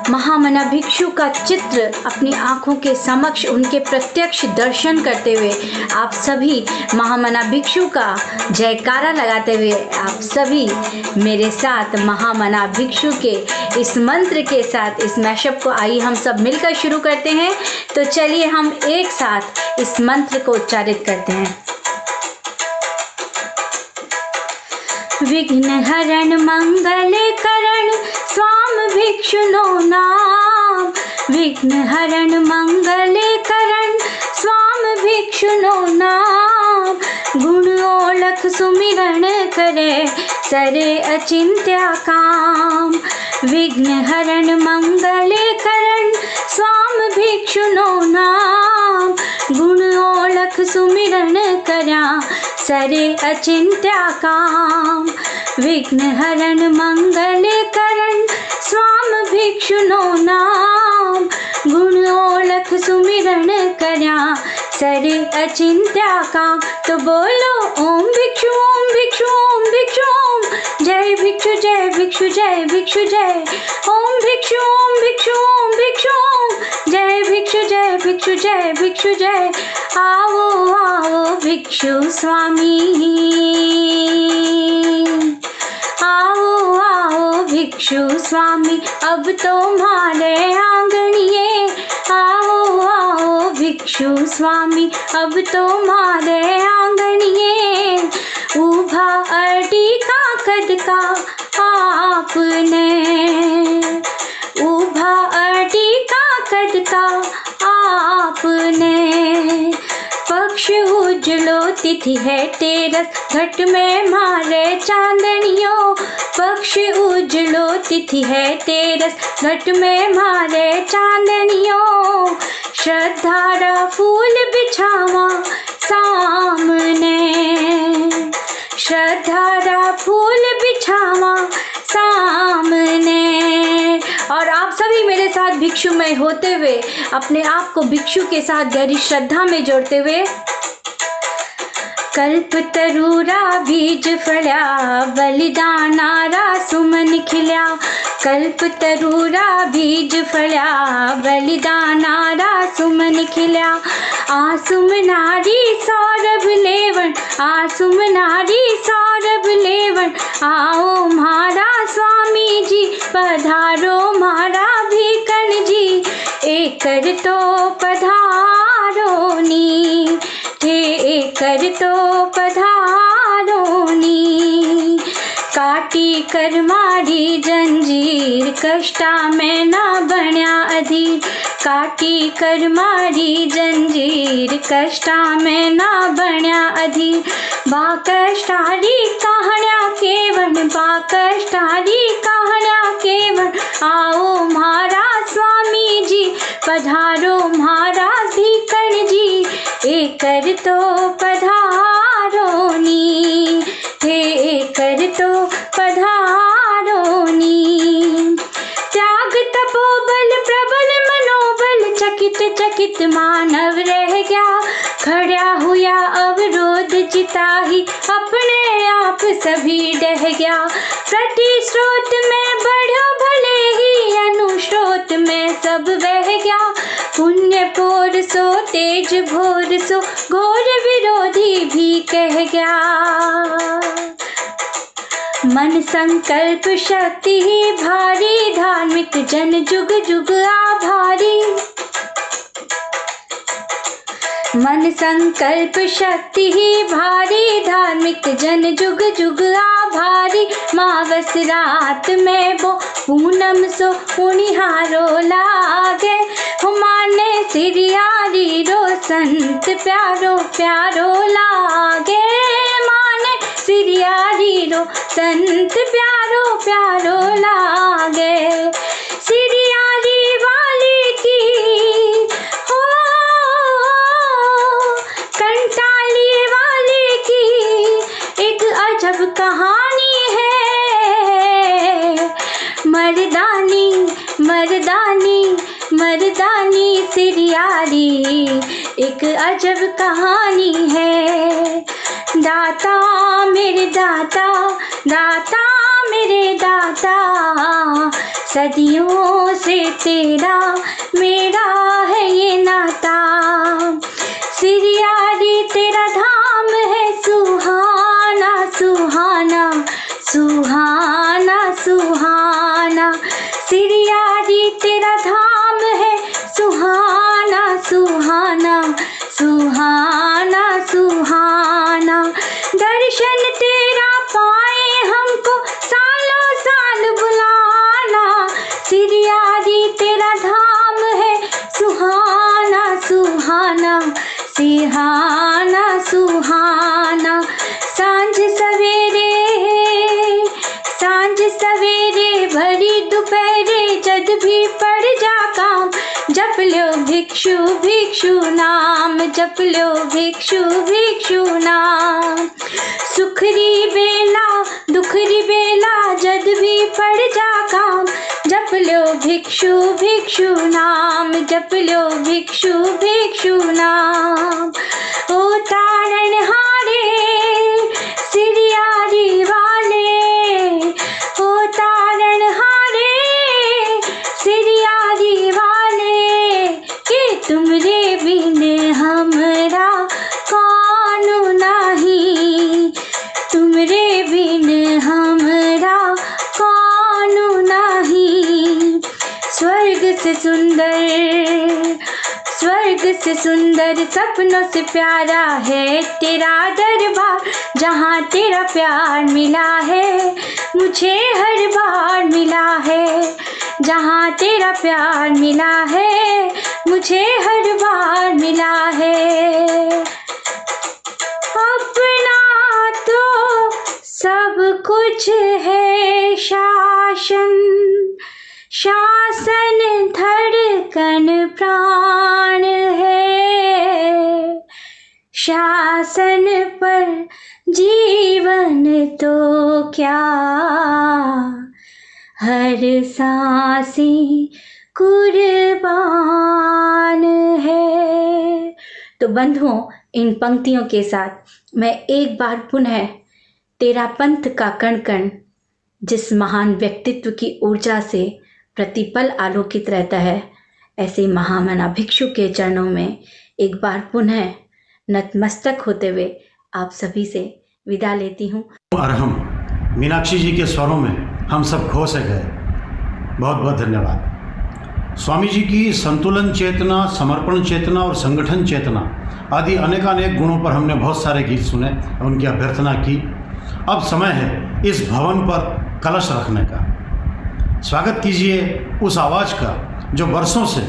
महामना भिक्षु का चित्र अपनी आंखों के समक्ष उनके प्रत्यक्ष दर्शन करते हुए आप सभी महामना भिक्षु का जयकारा लगाते हुए आप सभी मेरे साथ महामना भिक्षु के इस मंत्र के साथ इस मैशअप को आइए हम सब मिलकर शुरू करते हैं। तो चलिए हम एक साथ इस मंत्र को उच्चारित करते हैं। विघ्न हरण मंगल करण स्वाम भिक्षुनो नाम। विघ्न हरण मंगल करण स्वाम भिक्षुनो नाम। गुण ओलख सुमिरन करे सरे अचिंत्य काम। विघ्न हरण मंगल करण स्वाम भिक्षुनो नाम। गुण ओलख सुमिरन करा सरे अचिंत्य काम। विघ्न हरण मंगल करण स्वाम भिक्षुनो नाम। गुण ओलख सुमिरन करा सरे अचिंत्य काम। तो बोलो ओम भिक्षु ओम भिक्षु ओम भिक्षु ओम। जय भिक्षु जय भिक्षु जय भिक्षु जय। ओम भिक्षु ओम भिक्षु ओम भिक्षु ओम। जय भिक्षु जय भिक्षु जय भिक्षु जय। आओ आओ भिक्षु स्वामी, आओ आओ भिक्षु स्वामी, अब तो हमारे आंगनिए। आओ आओ भिक्षु स्वामी, अब तो हमारे आंगनिए। उभा अटी का कद का आपने, उभा अटी का कद का आपने। पक्ष उजलो तिथि है तेरस, घट में मारे चांदनियों। पक्ष उजलो तिथि है तेरस, घट में मारे चांदनियों। श्रद्धारा फूल बिछावा सामने, श्रद्धारा फूल बिछावा सामने। और आप सभी मेरे साथ भिक्षुमय होते हुए अपने आप को भिक्षु के साथ गहरी श्रद्धा में जोड़ते हुए। कल्प तरुरा बीज फल्या, बलिदानारा सुमन खिल्या। कल्प तरुरा बीज फल्या, बलिदानारा सुमन खिल्या। आसुम नारी सौरभ लेवन, आसुम नारी सौरभ लेवन। आओ म्हारा स्वामी जी, पधारो म्हारा भिकन जी। एकर तो पधारो नी, एकर तो पधारो नी। काटी कर मारी जंजीर, कष्टा में ना बन्या अधीर। काटी कर मारी जंजीर, कष्टा में ना बन्या अधीर। बाकष्टारी कहाण्या केवन, बाकष्टारी कहाण्या केवन। आओ म्हारा स्वामी जी, पधारो म्हारा भिकन जी। एकर तो पधारो नी, हे एकर तो पधारो नी। त्याग तपोबल प्रबल मनोबल, चकित चकित मानव रह गया। खड़ा हुआ अवरोध चिताही, अपने आप सभी डह गया। प्रति स्रोत में बढ़ो भले ही, अनुस्रोत में सब बह गया। पुण्य पोर सो तेज भोर सो, घोर विरोधी भी कह गया। मन संकल्प शक्ति ही भारी, धार्मिक जन जुग जुग आभारी। मन संकल्प शक्ति ही भारी, धार्मिक जन जुग जुग आभारी। मावस रात में वो पूनम सो पुनिहारो लागे। हुमाने सिरियारी रो संत प्यारो प्यारो लागे। माने सिरियारी रो संत प्यारो प्यारो लागे। सिरियारी वाली की हो, कंटाली वाली की एक अजब कहानी है। मर्दानी मर्दानी मर्दानी सिरियारी एक अजब कहानी है। दाता मेरे दाता, दाता मेरे दाता, सदियों से तेरा मेरा है ये नाता। सिरियारी तेरा धाम है सुहाना सुहाना सुहाना सुहाना। सिरियारी तेरा धाम है सुहाना सुहाना सुहाना सुहाना। दर्शन तेरा पाए सवेरे भरी दोपहरे जद भी पड़ जा काम, जप लो भिक्षु भिक्षु नाम, जप लो भिक्षु भिक्षु नाम। सुखरी बेला दुखरी बेला जद भी पड़ जा काम, जप लो भिक्षु भिक्षु नाम, जप लो भिक्षु भिक्षु नाम। ओ तारणहारे सिरियारी वाले, ओ तारणहारे सिरियारी वाले, कि तुमरे बिन हमरा कौन नहीं, तुमरे बिन हमरा कौन नहीं। स्वर्ग से सुंदर स्वर्ग से सुंदर सपनों से प्यारा है तेरा दरबार, जहाँ तेरा प्यार मिला है मुझे हर बार मिला है, जहाँ तेरा प्यार मिला है मुझे हर बार मिला है। अपना तो सब कुछ है शासन, शासन धड़कन प्राण है, शासन पर जीवन तो क्या हर सांसें कुर्बान है। तो बंधुओं, इन पंक्तियों के साथ मैं एक बार पुनः तेरा पंथ का कण कण जिस महान व्यक्तित्व की ऊर्जा से प्रतिपल आलोकित रहता है, ऐसे महामना भिक्षु के चरणों में एक बार पुनः नतमस्तक होते हुए आप सभी से विदा लेती हूँ। अरहम मीनाक्षी जी के स्वरों में हम सब खो से गए। बहुत बहुत धन्यवाद। स्वामी जी की संतुलन चेतना, समर्पण चेतना और संगठन चेतना आदि अनेकानेक गुणों पर हमने बहुत सारे गीत सुने, उनकी अभ्यर्थना की। अब समय है इस भवन पर कलश रखने का। स्वागत कीजिए उस आवाज़ का जो वर्षों से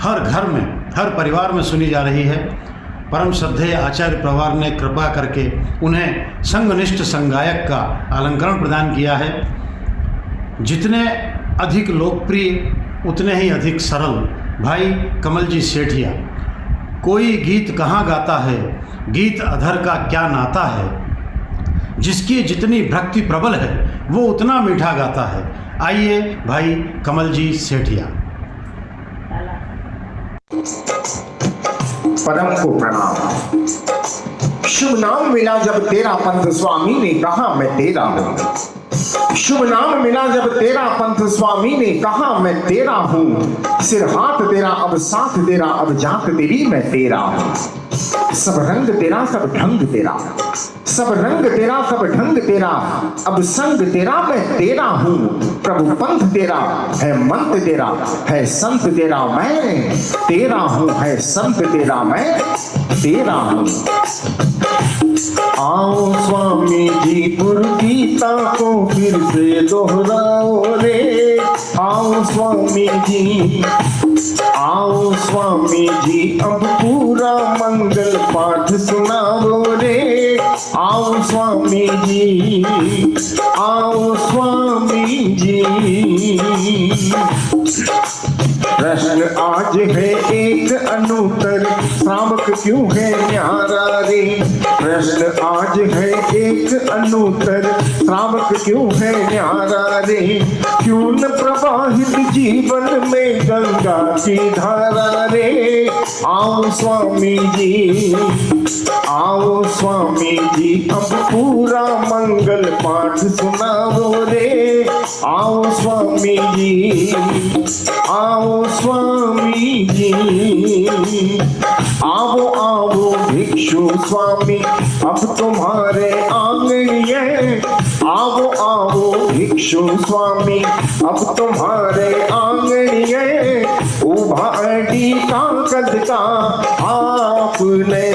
हर घर में, हर परिवार में सुनी जा रही है। परम श्रद्धेय आचार्य प्रवार ने कृपा करके उन्हें संघनिष्ठ संगायक का अलंकरण प्रदान किया है। जितने अधिक लोकप्रिय उतने ही अधिक सरल भाई कमल जी सेठिया। कोई गीत कहाँ गाता है, गीत अधर का क्या नाता है, जिसकी जितनी भक्ति प्रबल है वो उतना मीठा गाता है। आइए भाई कमल जी सेठिया। परम को प्रणाम। शुभ नाम मिला जब तेरा पंथ स्वामी ने कहा मैं तेरा हूँ। शुभ नाम मिला जब तेरा पंथ स्वामी ने कहा मैं तेरा हूँ। सिर हाथ तेरा अब साथ तेरा अब जात तेरी मैं तेरा हूँ। सब रंग तेरा सब ढंग तेरा, सब रंग तेरा सब ढंग तेरा, अब संग तेरा मैं तेरा हूँ। प्रभु पंथ तेरा है, मंत्र तेरा है, संत तेरा मैं तेरा हूँ, है संत तेरा मैं तेरा हूँ। आओ स्वामी जी पुर गीता को फिर से दोहराओ रे। आओ स्वामी जी, आओ स्वामी जी अब पूरा मंगल पाठ सुनाओ रे। आओ स्वामी जी, आओ स्वामी जी। प्रश्न आज है एक अनूतर, श्रावक क्यों है न्यारा रे। प्रश्न आज है एक अनूतर, श्रावक क्यों है न्यारा रे। क्यों न प्रवाहित जीवन में गंगा की धारा रे। आओ स्वामी जी, आओ स्वामी जी अब पूरा मंगल पाठ सुनाओ रे। आओ स्वामी जी, आओ स्वामी जी। आओ आओ भिक्षु स्वामी अब तुम्हारे आंगन। आओ आओ भिक्षु स्वामी अब तुम्हारे आंगन। उभारी काकद का आपने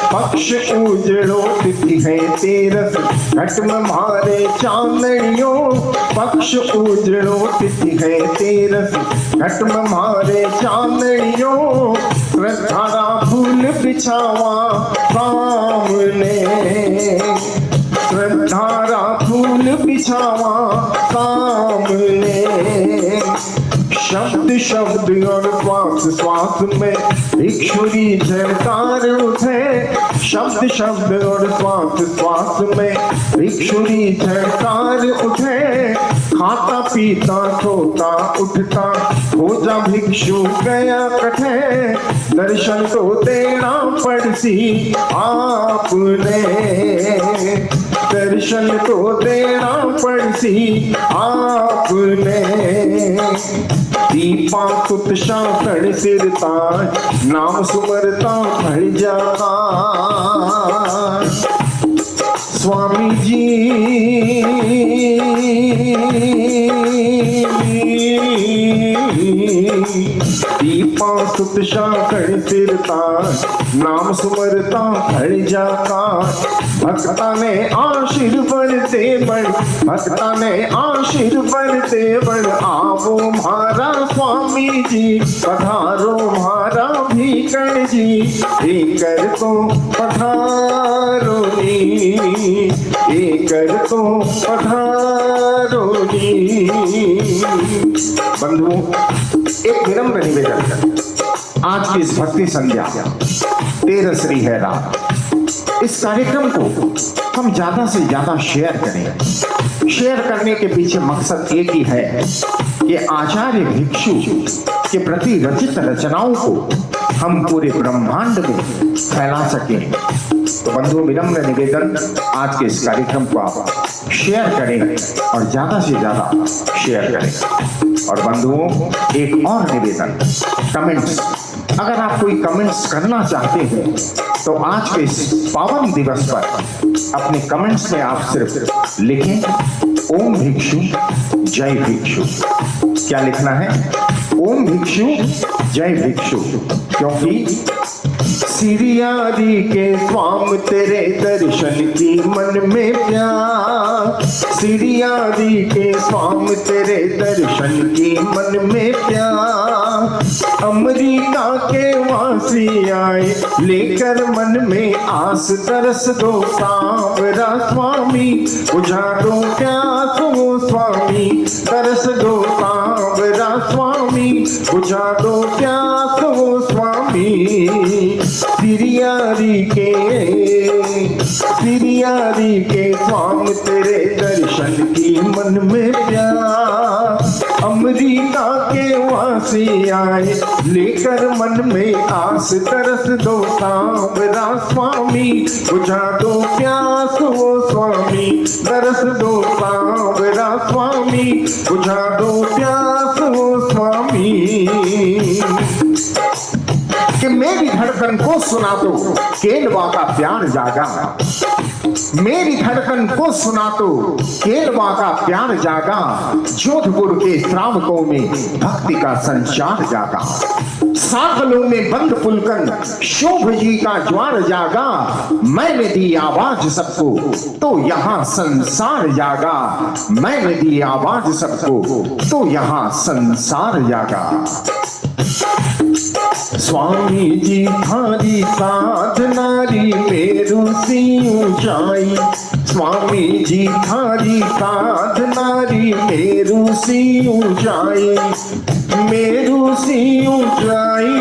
पक्ष उजड़ो तिथि है तेरस, घट में मारे चांदनियों। पक्ष उजड़ो तिथि है तेरस, घट में मारे चांदनियों। श्रद्धारा फूल बिछावा सामने, श्रद्धारा फूल फूल बिछावा सामने, शब्द शब्द और श्वास श्वास में भिक्षुरी झंकार उठे, शब्द शब्द और श्वास श्वास में भिक्षुरी झंकार उठे, खाता पीता सोता उठता हो जा भिक्षु गया कठे, दर्शन तो देना पड़सी आपने, दर्शन तो देना पड़सी आपने, दीपा कुतशा कण सिरता नाम सुमरता भर जाता। स्वामी जी दीपा सुतशा कण सिरता नाम सुमरता भर जाता, भक्ता ने आशीर्वाद दे बड़, भक्ता ने आशीर्वाद दे बड़, आवो म्हारा स्वामी जी पधारो म्हारा भीकण जी, एकर तो पधारो नी, एकर तो पधारो नी। बंधुओं, एक विनम्र निवेदन, आज की इस भक्ति संध्या तेरसरी है रात, इस कार्यक्रम को हम ज्यादा से ज्यादा शेयर करें। शेयर करने के पीछे मकसद एक ही है कि आचार्य भिक्षु के प्रति रचित रचनाओं को हम पूरे ब्रह्मांड में फैला सकें। तो बंधुओं, विनम्र निवेदन, आज के इस कार्यक्रम को आप शेयर करें और ज्यादा से ज्यादा शेयर करें। और बंधुओं, एक और निवेदन, कमेंट्स, अगर आप कोई कमेंट्स करना चाहते हैं तो आज के इस पावन दिवस पर अपने कमेंट्स में आप सिर्फ लिखें ओम भिक्षु जय भिक्षु। क्या लिखना है? ओम भिक्षु जय भिक्षु, क्योंकि सिरियारी के स्वाम तेरे दर्शन की मन में प्यार, सिरियारी के स्वाम तेरे दर्शन की मन में प्यार, अमरीका के वासी आए लेकर मन में आस, तरस दो सांवरा स्वामी, बुझा दो प्यास वो स्वामी, तरस दो सांवरा स्वामी, बुझा दो प्यास वो स्वामी। सिरियारी के स्वाम तेरे दर्शन की मन में प्यार, अमरीका के वासी आए लेकर मन में आस, तरस दो सांवरा स्वामी, बुझा दो प्यास वो स्वामी, तरस दो सांवरा स्वामी, बुझा दो प्यास वो स्वामी। कि मेरी धड़कन को सुना दो केलवा का प्यार जागा, मेरी धड़कन को सुना दो केलवा का प्यार जागा, जोधपुर के श्रावकों में भक्ति का संचार जागा, सागलों में बंद पुलकन शोभ जी का ज्वार जागा, मैंने दी आवाज सबको तो यहाँ संसार जागा, मैंने दी आवाज सबको तो यहाँ संसार जागा। स्वामी जी थारी साधनारी मेरू सी ऊंचाई, स्वामी जी थारी साधनारी मेरू सी ऊंचाई, मेरू सी ऊंचाई,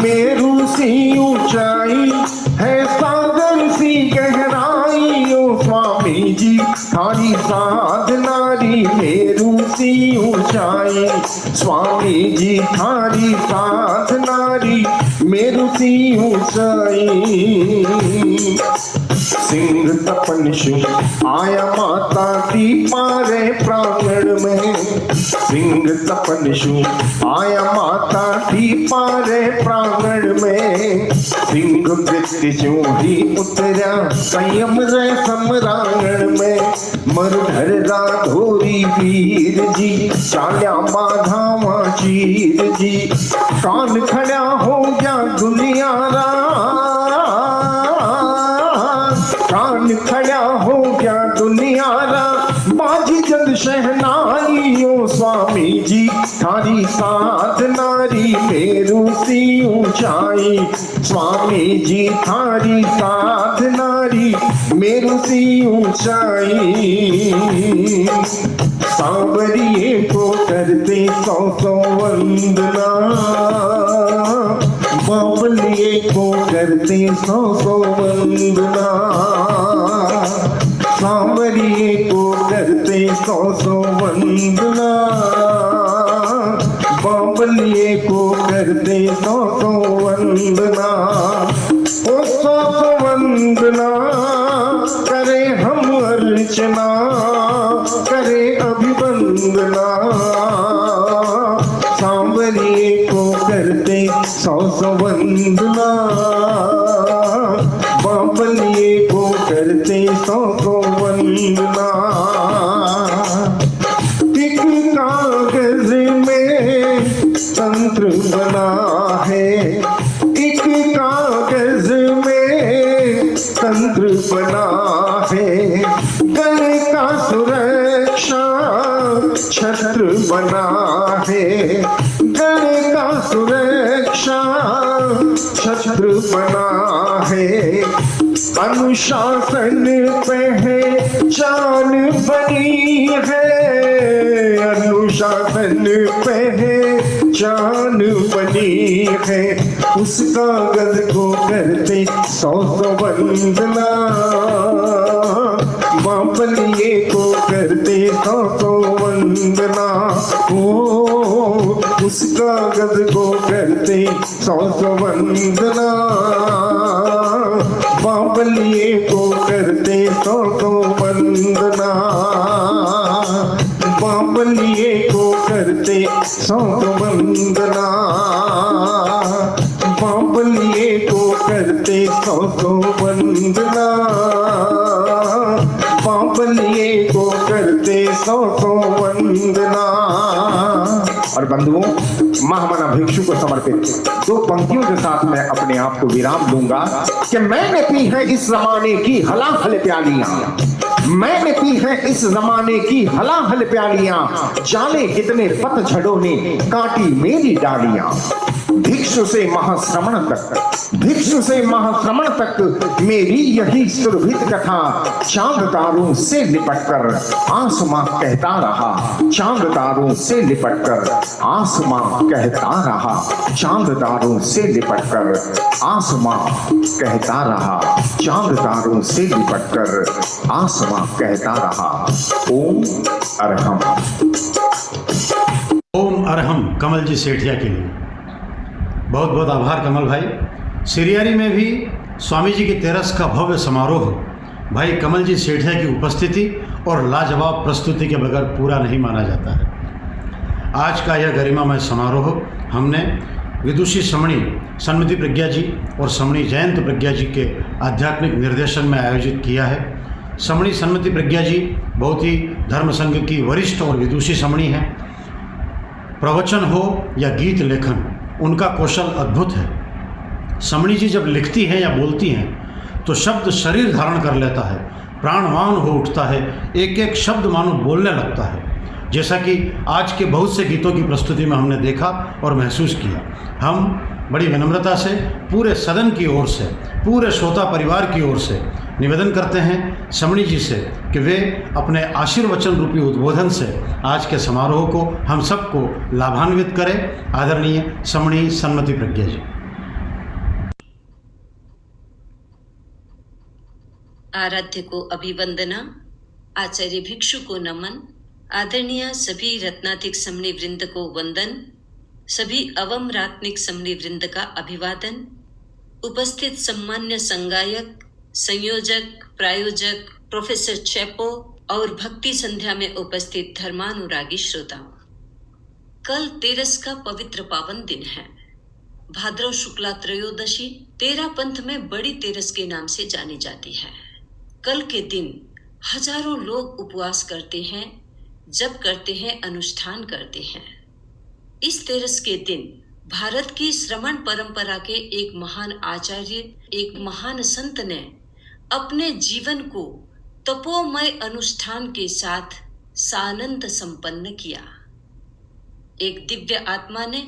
मेरू सी ऊंचाई है सागर सी गहराई, ओ स्वामी जी थारी साधनारी मेरू सी ऊंचाई, स्वामी जी थारी साधनारी मेरू सी ऊंचाई। सिंह तपन शुभ आया माता दीपारे प्रांगण में, सिंह तपन शुभ आया माता दीपारे प्रांगण में, सिंह वृत्ति जो ही उतरा संयम रे सम्रांगण में, मरुधर राघोरी वीर जी चाल्या बाधावा चीर जी, कान खड़ा हो गया दुनिया रा, कान खड़ा हो गया दुनिया रा, बाजी जग शहनाई, ओ स्वामी जी थारी साधनारी मेरू सी ऊंचाई, स्वामी जी थारी साधनारी मेरू सी ऊंचाई, सांवरिए को करते 100 वंदना, बावलिए को करते 100 वंदना, सांवरिए को करते 100 वंदना, बावलिए को करते 100 वंदना। ओ 100 वंदना करे हम अर्चना, करे अभिवंदना, सांवरिए को करते 100 वंदना, बावलिए को करते 100 वंदना। एक कागज में तंत्र बना है, एक कागज में तंत्र बना है, गले का सुरक्षा छत्र बना है, गले का सुरक्षा छत्र बना है। अनुशासन पहचान बनी है, अनुशासन पहचान बनी है, उस कागज को करते 100 वंदना, बावलिए को करते 100 वंदना। ओ उस कागज को करते 100 वंदना, बावलिए को करते 100 वंदना, बावलिए को करते 100 वंदना, बावलिए को करते 100 वंदना, बावलिए को करते 100 वंदना। और बंधुओं, महामना भिक्षु को समर्पित 2 पंक्तियों के साथ मैं अपने आप को विराम दूंगा कि मैंने पी है इस जमाने की हलाहल प्यालियां, मैंने पी है इस जमाने की हलाहल प्यालियां, जाने कितने पतझड़ों ने काटी मेरी डालियां। भिक्षु से महाश्रमण तक, भिक्षु से महाश्रमण तक मेरी यही सुरभित कथा, चांद तारों से लिपटकर आसमां कहता रहा, चांद तारों से लिपटकर आसमां कहता रहा, चांद तारों से लिपटकर आसमां कहता रहा, चांद तारों से लिपटकर आसमां कहता रहा। ओम अरहम। ओम अरहम कमल जी सेठिया के लिए बहुत बहुत आभार कमल भाई। सिरियारी में भी स्वामी जी की तेरस का भव्य समारोह भाई कमल जी सेठिया की उपस्थिति और लाजवाब प्रस्तुति के बगैर पूरा नहीं माना जाता है। आज का यह गरिमामय समारोह हमने विदुषी समणी सन्मति प्रज्ञा जी और समणी जयंत प्रज्ञा जी के आध्यात्मिक निर्देशन में आयोजित किया है। समणी सन्मति प्रज्ञा जी बहुत ही धर्म संघ की वरिष्ठ और विदुषी समणी हैं। प्रवचन हो या गीत लेखन, उनका कौशल अद्भुत है। समणी जी जब लिखती हैं या बोलती हैं तो शब्द शरीर धारण कर लेता है, प्राणवान हो उठता है, एक एक शब्द मानो बोलने लगता है, जैसा कि आज के बहुत से गीतों की प्रस्तुति में हमने देखा और महसूस किया। हम बड़ी विनम्रता से पूरे सदन की ओर से, पूरे श्रोता परिवार की ओर से निवेदन करते हैं समणी जी से कि वे अपने आशीर्वचन रूपी उद्बोधन से आज के समारोह को हम सबको लाभान्वित करें। आदरणीय समणी सन्मति प्रज्ञा जी। आराध्य को अभिवंदना, आचार्य भिक्षु को नमन, आदरणीय सभी रत्नाधिक समणी वृंद को वंदन, सभी अवम रात्निक समणी वृंद का अभिवादन, उपस्थित सम्मान्य संगायक, संयोजक, प्रायोजक, प्रोफेसर चैपो और भक्ति संध्या में उपस्थित धर्मानुरागी श्रोताओं। कल तेरस का पवित्र पावन दिन है। भाद्रव शुक्ला त्रयोदशी तेरा पंथ में बड़ी तेरस के नाम से जानी जाती है। कल के दिन हजारों लोग उपवास करते हैं, जप करते हैं, अनुष्ठान करते हैं। इस तेरस के दिन भारत की श्रमण परंपरा के एक महान आचार्य, एक महान संत ने अपने जीवन को तपोमय अनुष्ठान के साथ सानंद संपन्न किया। एक दिव्य आत्मा ने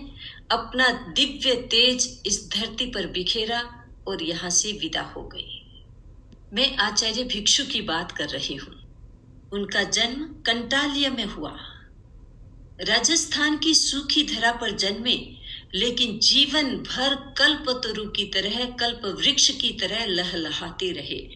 अपना दिव्य तेज इस धरती पर बिखेरा और यहाँ से विदा हो गई। मैं आचार्य भिक्षु की बात कर रही हूँ। उनका जन्म कंटालिया में हुआ। राजस्थान की सूखी धरा पर जन्मे, लेकिन जीवन भर कल्पतरु की तरह, कल्प वृक्ष की तरह लहलहाते रहे।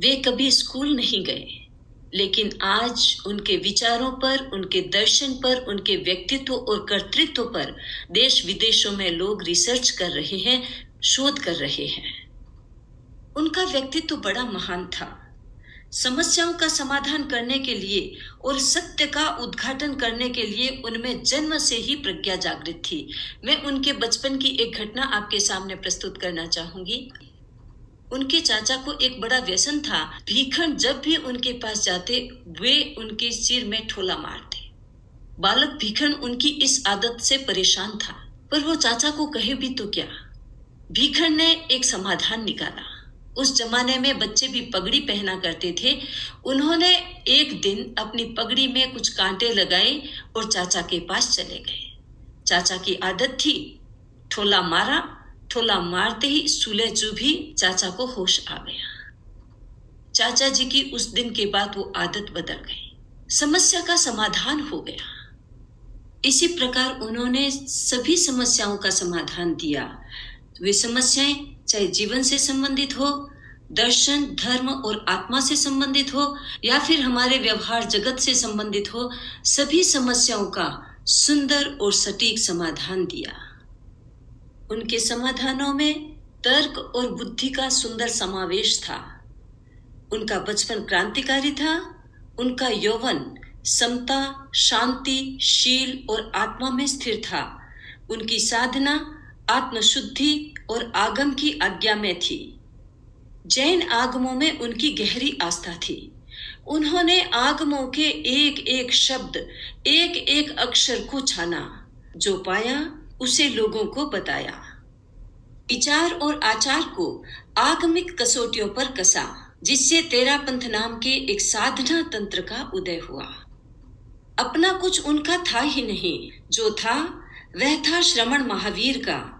वे कभी स्कूल नहीं गए, लेकिन आज उनके विचारों पर, उनके दर्शन पर, उनके व्यक्तित्व और कर्तृत्व पर देश विदेशों में लोग रिसर्च कर रहे हैं, शोध कर रहे हैं। उनका व्यक्तित्व बड़ा महान था। समस्याओं का समाधान करने के लिए और सत्य का उद्घाटन करने के लिए उनमें जन्म से ही प्रज्ञा जागृत थी। मैं उनके बचपन की एक घटना आपके सामने प्रस्तुत करना चाहूंगी। उनके चाचा को एक बड़ा व्यसन था। भीखन जब भी उनके पास जाते, वे उनके सिर में ठोला मारते। बालक भीखन उनकी इस आदत से परेशान था, पर वो चाचा को कहे भी तो क्या। भीखन ने एक समाधान निकाला। उस जमाने में बच्चे भी पगड़ी पहना करते थे। उन्होंने एक दिन अपनी पगड़ी में कुछ कांटे लगाए और चाचा के पास चले गए। चाचा की आदत थी, ठोला मारा, ठोला मारते ही सूले चुभी, चाचा को होश आ गया। चाचा जी की उस दिन के बाद वो आदत बदल गई। समस्या का समाधान हो गया। इसी प्रकार उन्होंने सभी समस्याओं का समाधान दिया। वे समस्याएं चाहे जीवन से संबंधित हो, दर्शन, धर्म और आत्मा से संबंधित हो, या फिर हमारे व्यवहार जगत से संबंधित हो, सभी समस्याओं का सुंदर और सटीक समाधान दिया। उनके समाधानों में तर्क और बुद्धि का सुंदर समावेश था। उनका बचपन क्रांतिकारी था। उनका यौवन समता, शांति, शील और आत्मा में स्थिर था। उनकी साधना आत्मशुद्धि और आगम की आज्ञा में थी। जैन आगमों में उनकी गहरी आस्था थी। उन्होंने आगमों के एक एक शब्द, एक एक अक्षर को छाना। जो पाया उसे लोगों को बताया। विचार और आचार को आगमिक कसौटियों पर कसा, जिससे तेरापंथ नाम के एक साधना तंत्र का उदय हुआ। अपना कुछ उनका था ही नहीं। जो था वह था श्रवण महावीर का।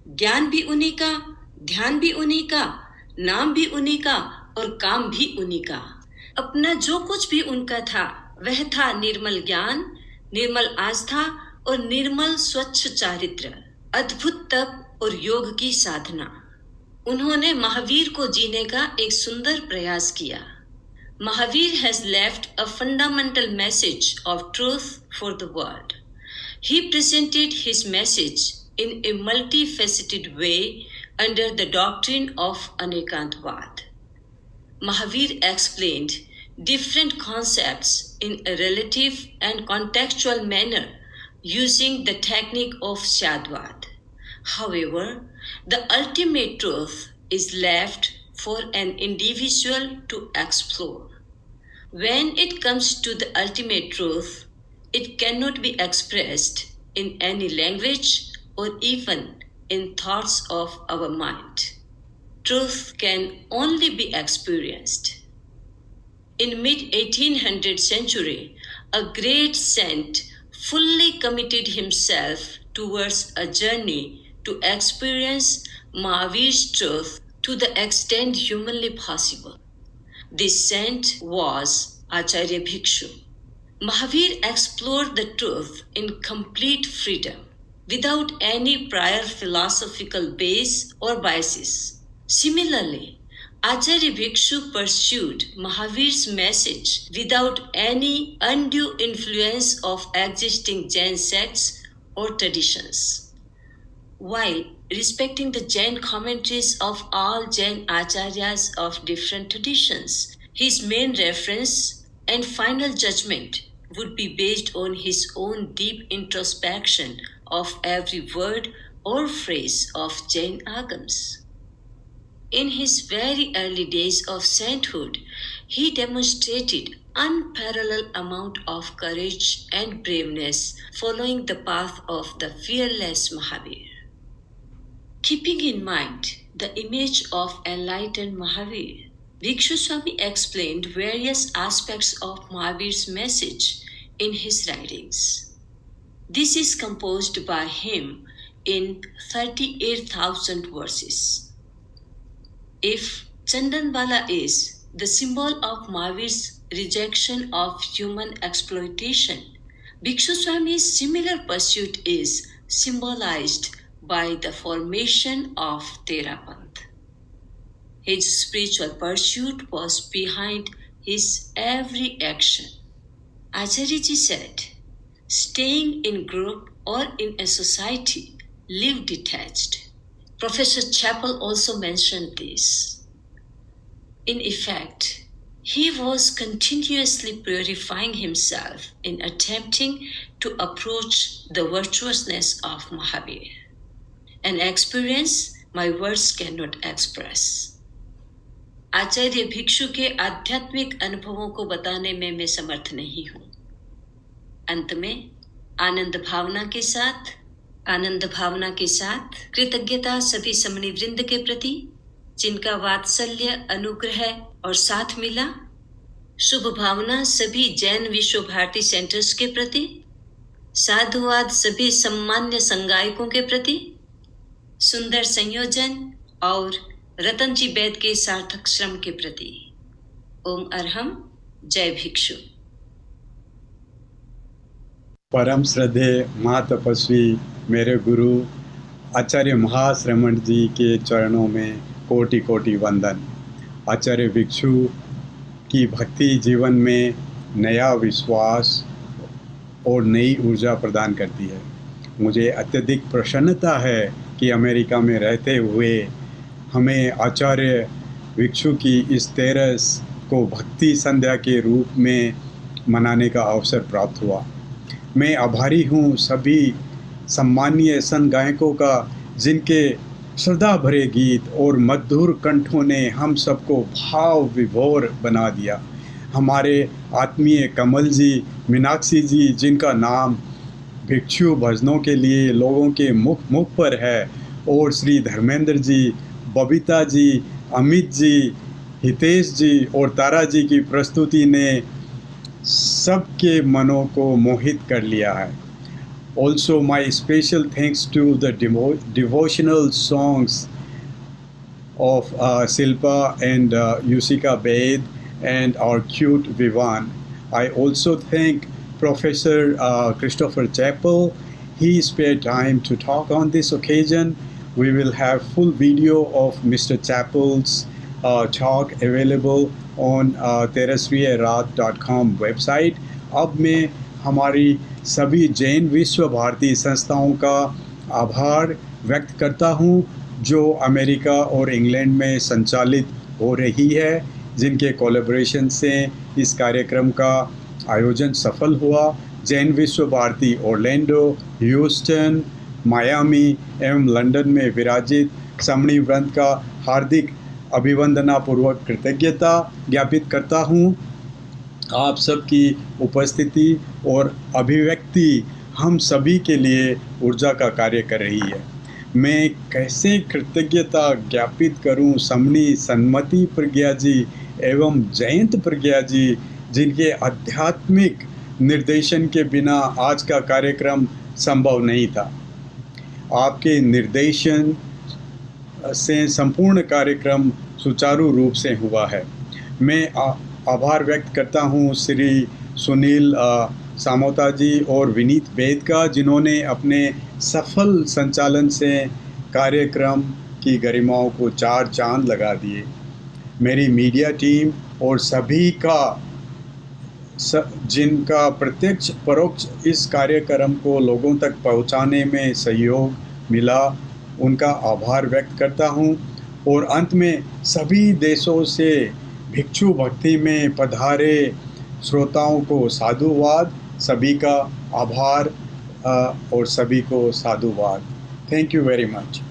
ज्ञान भी उन्हीं का, ध्यान भी उन्हीं का, नाम भी उन्हीं का और काम भी उन्हीं का। अपना जो कुछ भी उनका था वह था निर्मल ज्ञान, निर्मल आस्था और निर्मल स्वच्छ चारित्र, अद्भुत तप और योग की साधना। उन्होंने महावीर को जीने का एक सुंदर प्रयास किया। Mahavir has left a fundamental message of truth for the world. He presented his message in a multifaceted way under the doctrine of Anekantvad. Mahavir explained different concepts in a relative and contextual manner using the technique of Shadvad. However, the ultimate truth is left for an individual to explore. When it comes to the ultimate truth, it cannot be expressed in any language or even in thoughts of our mind. Truth can only be experienced. In mid-1800th century, a great saint fully committed himself towards a journey to experience Mahavir's truth to the extent humanly possible. This saint was Acharya Bhikshu. Mahavir explored the truth in complete freedom, without any prior philosophical base or biases. Similarly, Acharya Bhikshu pursued Mahavir's message without any undue influence of existing Jain sects or traditions. While respecting the Jain commentaries of all Jain acharyas of different traditions, his main reference and final judgment would be based on his own deep introspection of every word or phrase of Jain agams. In his very early days of sainthood, he demonstrated unparalleled amount of courage and braveness following the path of the fearless Mahavir. Keeping in mind the image of enlightened Mahavir, Bhikshu Swami explained various aspects of Mahavir's message in his writings. This is composed by him in 38,000 verses. If Chandanwala is the symbol of Mahavir's rejection of human exploitation. Bhikshu Swami's similar pursuit is symbolized by the formation of Therapant. His spiritual pursuit was behind his every action. Acharya ji said, staying in group or in a society, live detached. Professor Chappell also mentioned this. In effect, he was continuously purifying himself in attempting to approach the virtuousness of Mahavir, an experience my words cannot express. आचार्य भिक्षु के आध्यात्मिक अनुभवों को बताने में मैं समर्थ नहीं हूं। अंत में आनंद भावना के साथ कृतज्ञता सभी समणी वृंद के प्रति जिनका वात्सल्य, अनुग्रह और साथ मिला। शुभ भावना सभी जैन विश्व भारती सेंटर्स के प्रति, साधुवाद सभी सम्मान्य संगायकों के प्रति, सुंदर संयोजन और रतन जी वैद के सार्थक श्रम के प्रति। ओम अरहम। जय भिक्षु। परम श्रद्धेय महातपस्वी मेरे गुरु आचार्य महाश्रमण जी के चरणों में कोटि कोटि वंदन। आचार्य भिक्षु की भक्ति जीवन में नया विश्वास और नई ऊर्जा प्रदान करती है। मुझे अत्यधिक प्रसन्नता है कि अमेरिका में रहते हुए हमें आचार्य भिक्षु की इस तेरस को भक्ति संध्या के रूप में मनाने का अवसर प्राप्त हुआ। मैं आभारी हूँ सभी सम्मानीय संत गायकों का, जिनके श्रद्धा भरे गीत और मधुर कंठों ने हम सबको भाव विभोर बना दिया। हमारे आत्मीय कमल जी, मीनाक्षी जी, जिनका नाम भिक्षु भजनों के लिए लोगों के मुख पर है, और श्री धर्मेंद्र जी, बबीता जी, अमित जी, हितेश जी और तारा जी की प्रस्तुति ने सबके मनों को मोहित कर लिया है। Also my special thanks to the devotional songs of Silpa and Yusika Baid and our cute Vivan. I also thank Professor Christopher Chappell. He spared time to talk on this occasion. We will have full video of Mr. Chappell's talk available on terasriyarat.com website. अब मैं हमारी सभी जैन विश्व भारती संस्थाओं का आभार व्यक्त करता हूं, जो अमेरिका और इंग्लैंड में संचालित हो रही है, जिनके कोलैबोरेशन से इस कार्यक्रम का आयोजन सफल हुआ। जैन विश्व भारती ओरलैंडो, ह्यूस्टन, मायामी एवं लंदन में विराजित समणी वृंद का हार्दिक अभिवंदना पूर्वक कृतज्ञता ज्ञापित करता हूँ। आप सबकी उपस्थिति और अभिव्यक्ति हम सभी के लिए ऊर्जा का कार्य कर रही है। मैं कैसे कृतज्ञता ज्ञापित करूं समणी सन्मति प्रज्ञा जी एवं जयंत प्रज्ञा जी, जिनके आध्यात्मिक निर्देशन के बिना आज का कार्यक्रम संभव नहीं था। आपके निर्देशन से संपूर्ण कार्यक्रम सुचारू रूप से हुआ है। मैं आभार व्यक्त करता हूँ श्री सुनील सामोता जी और विनीत बेद का, जिन्होंने अपने सफल संचालन से कार्यक्रम की गरिमाओं को चार चांद लगा दिए। मेरी मीडिया टीम और सभी का जिनका प्रत्यक्ष परोक्ष इस कार्यक्रम को लोगों तक पहुंचाने में सहयोग मिला, उनका आभार व्यक्त करता हूं। और अंत में सभी देशों से भिक्षु भक्ति में पधारे श्रोताओं को साधुवाद, सभी का आभार और सभी को साधुवाद। Thank you very much.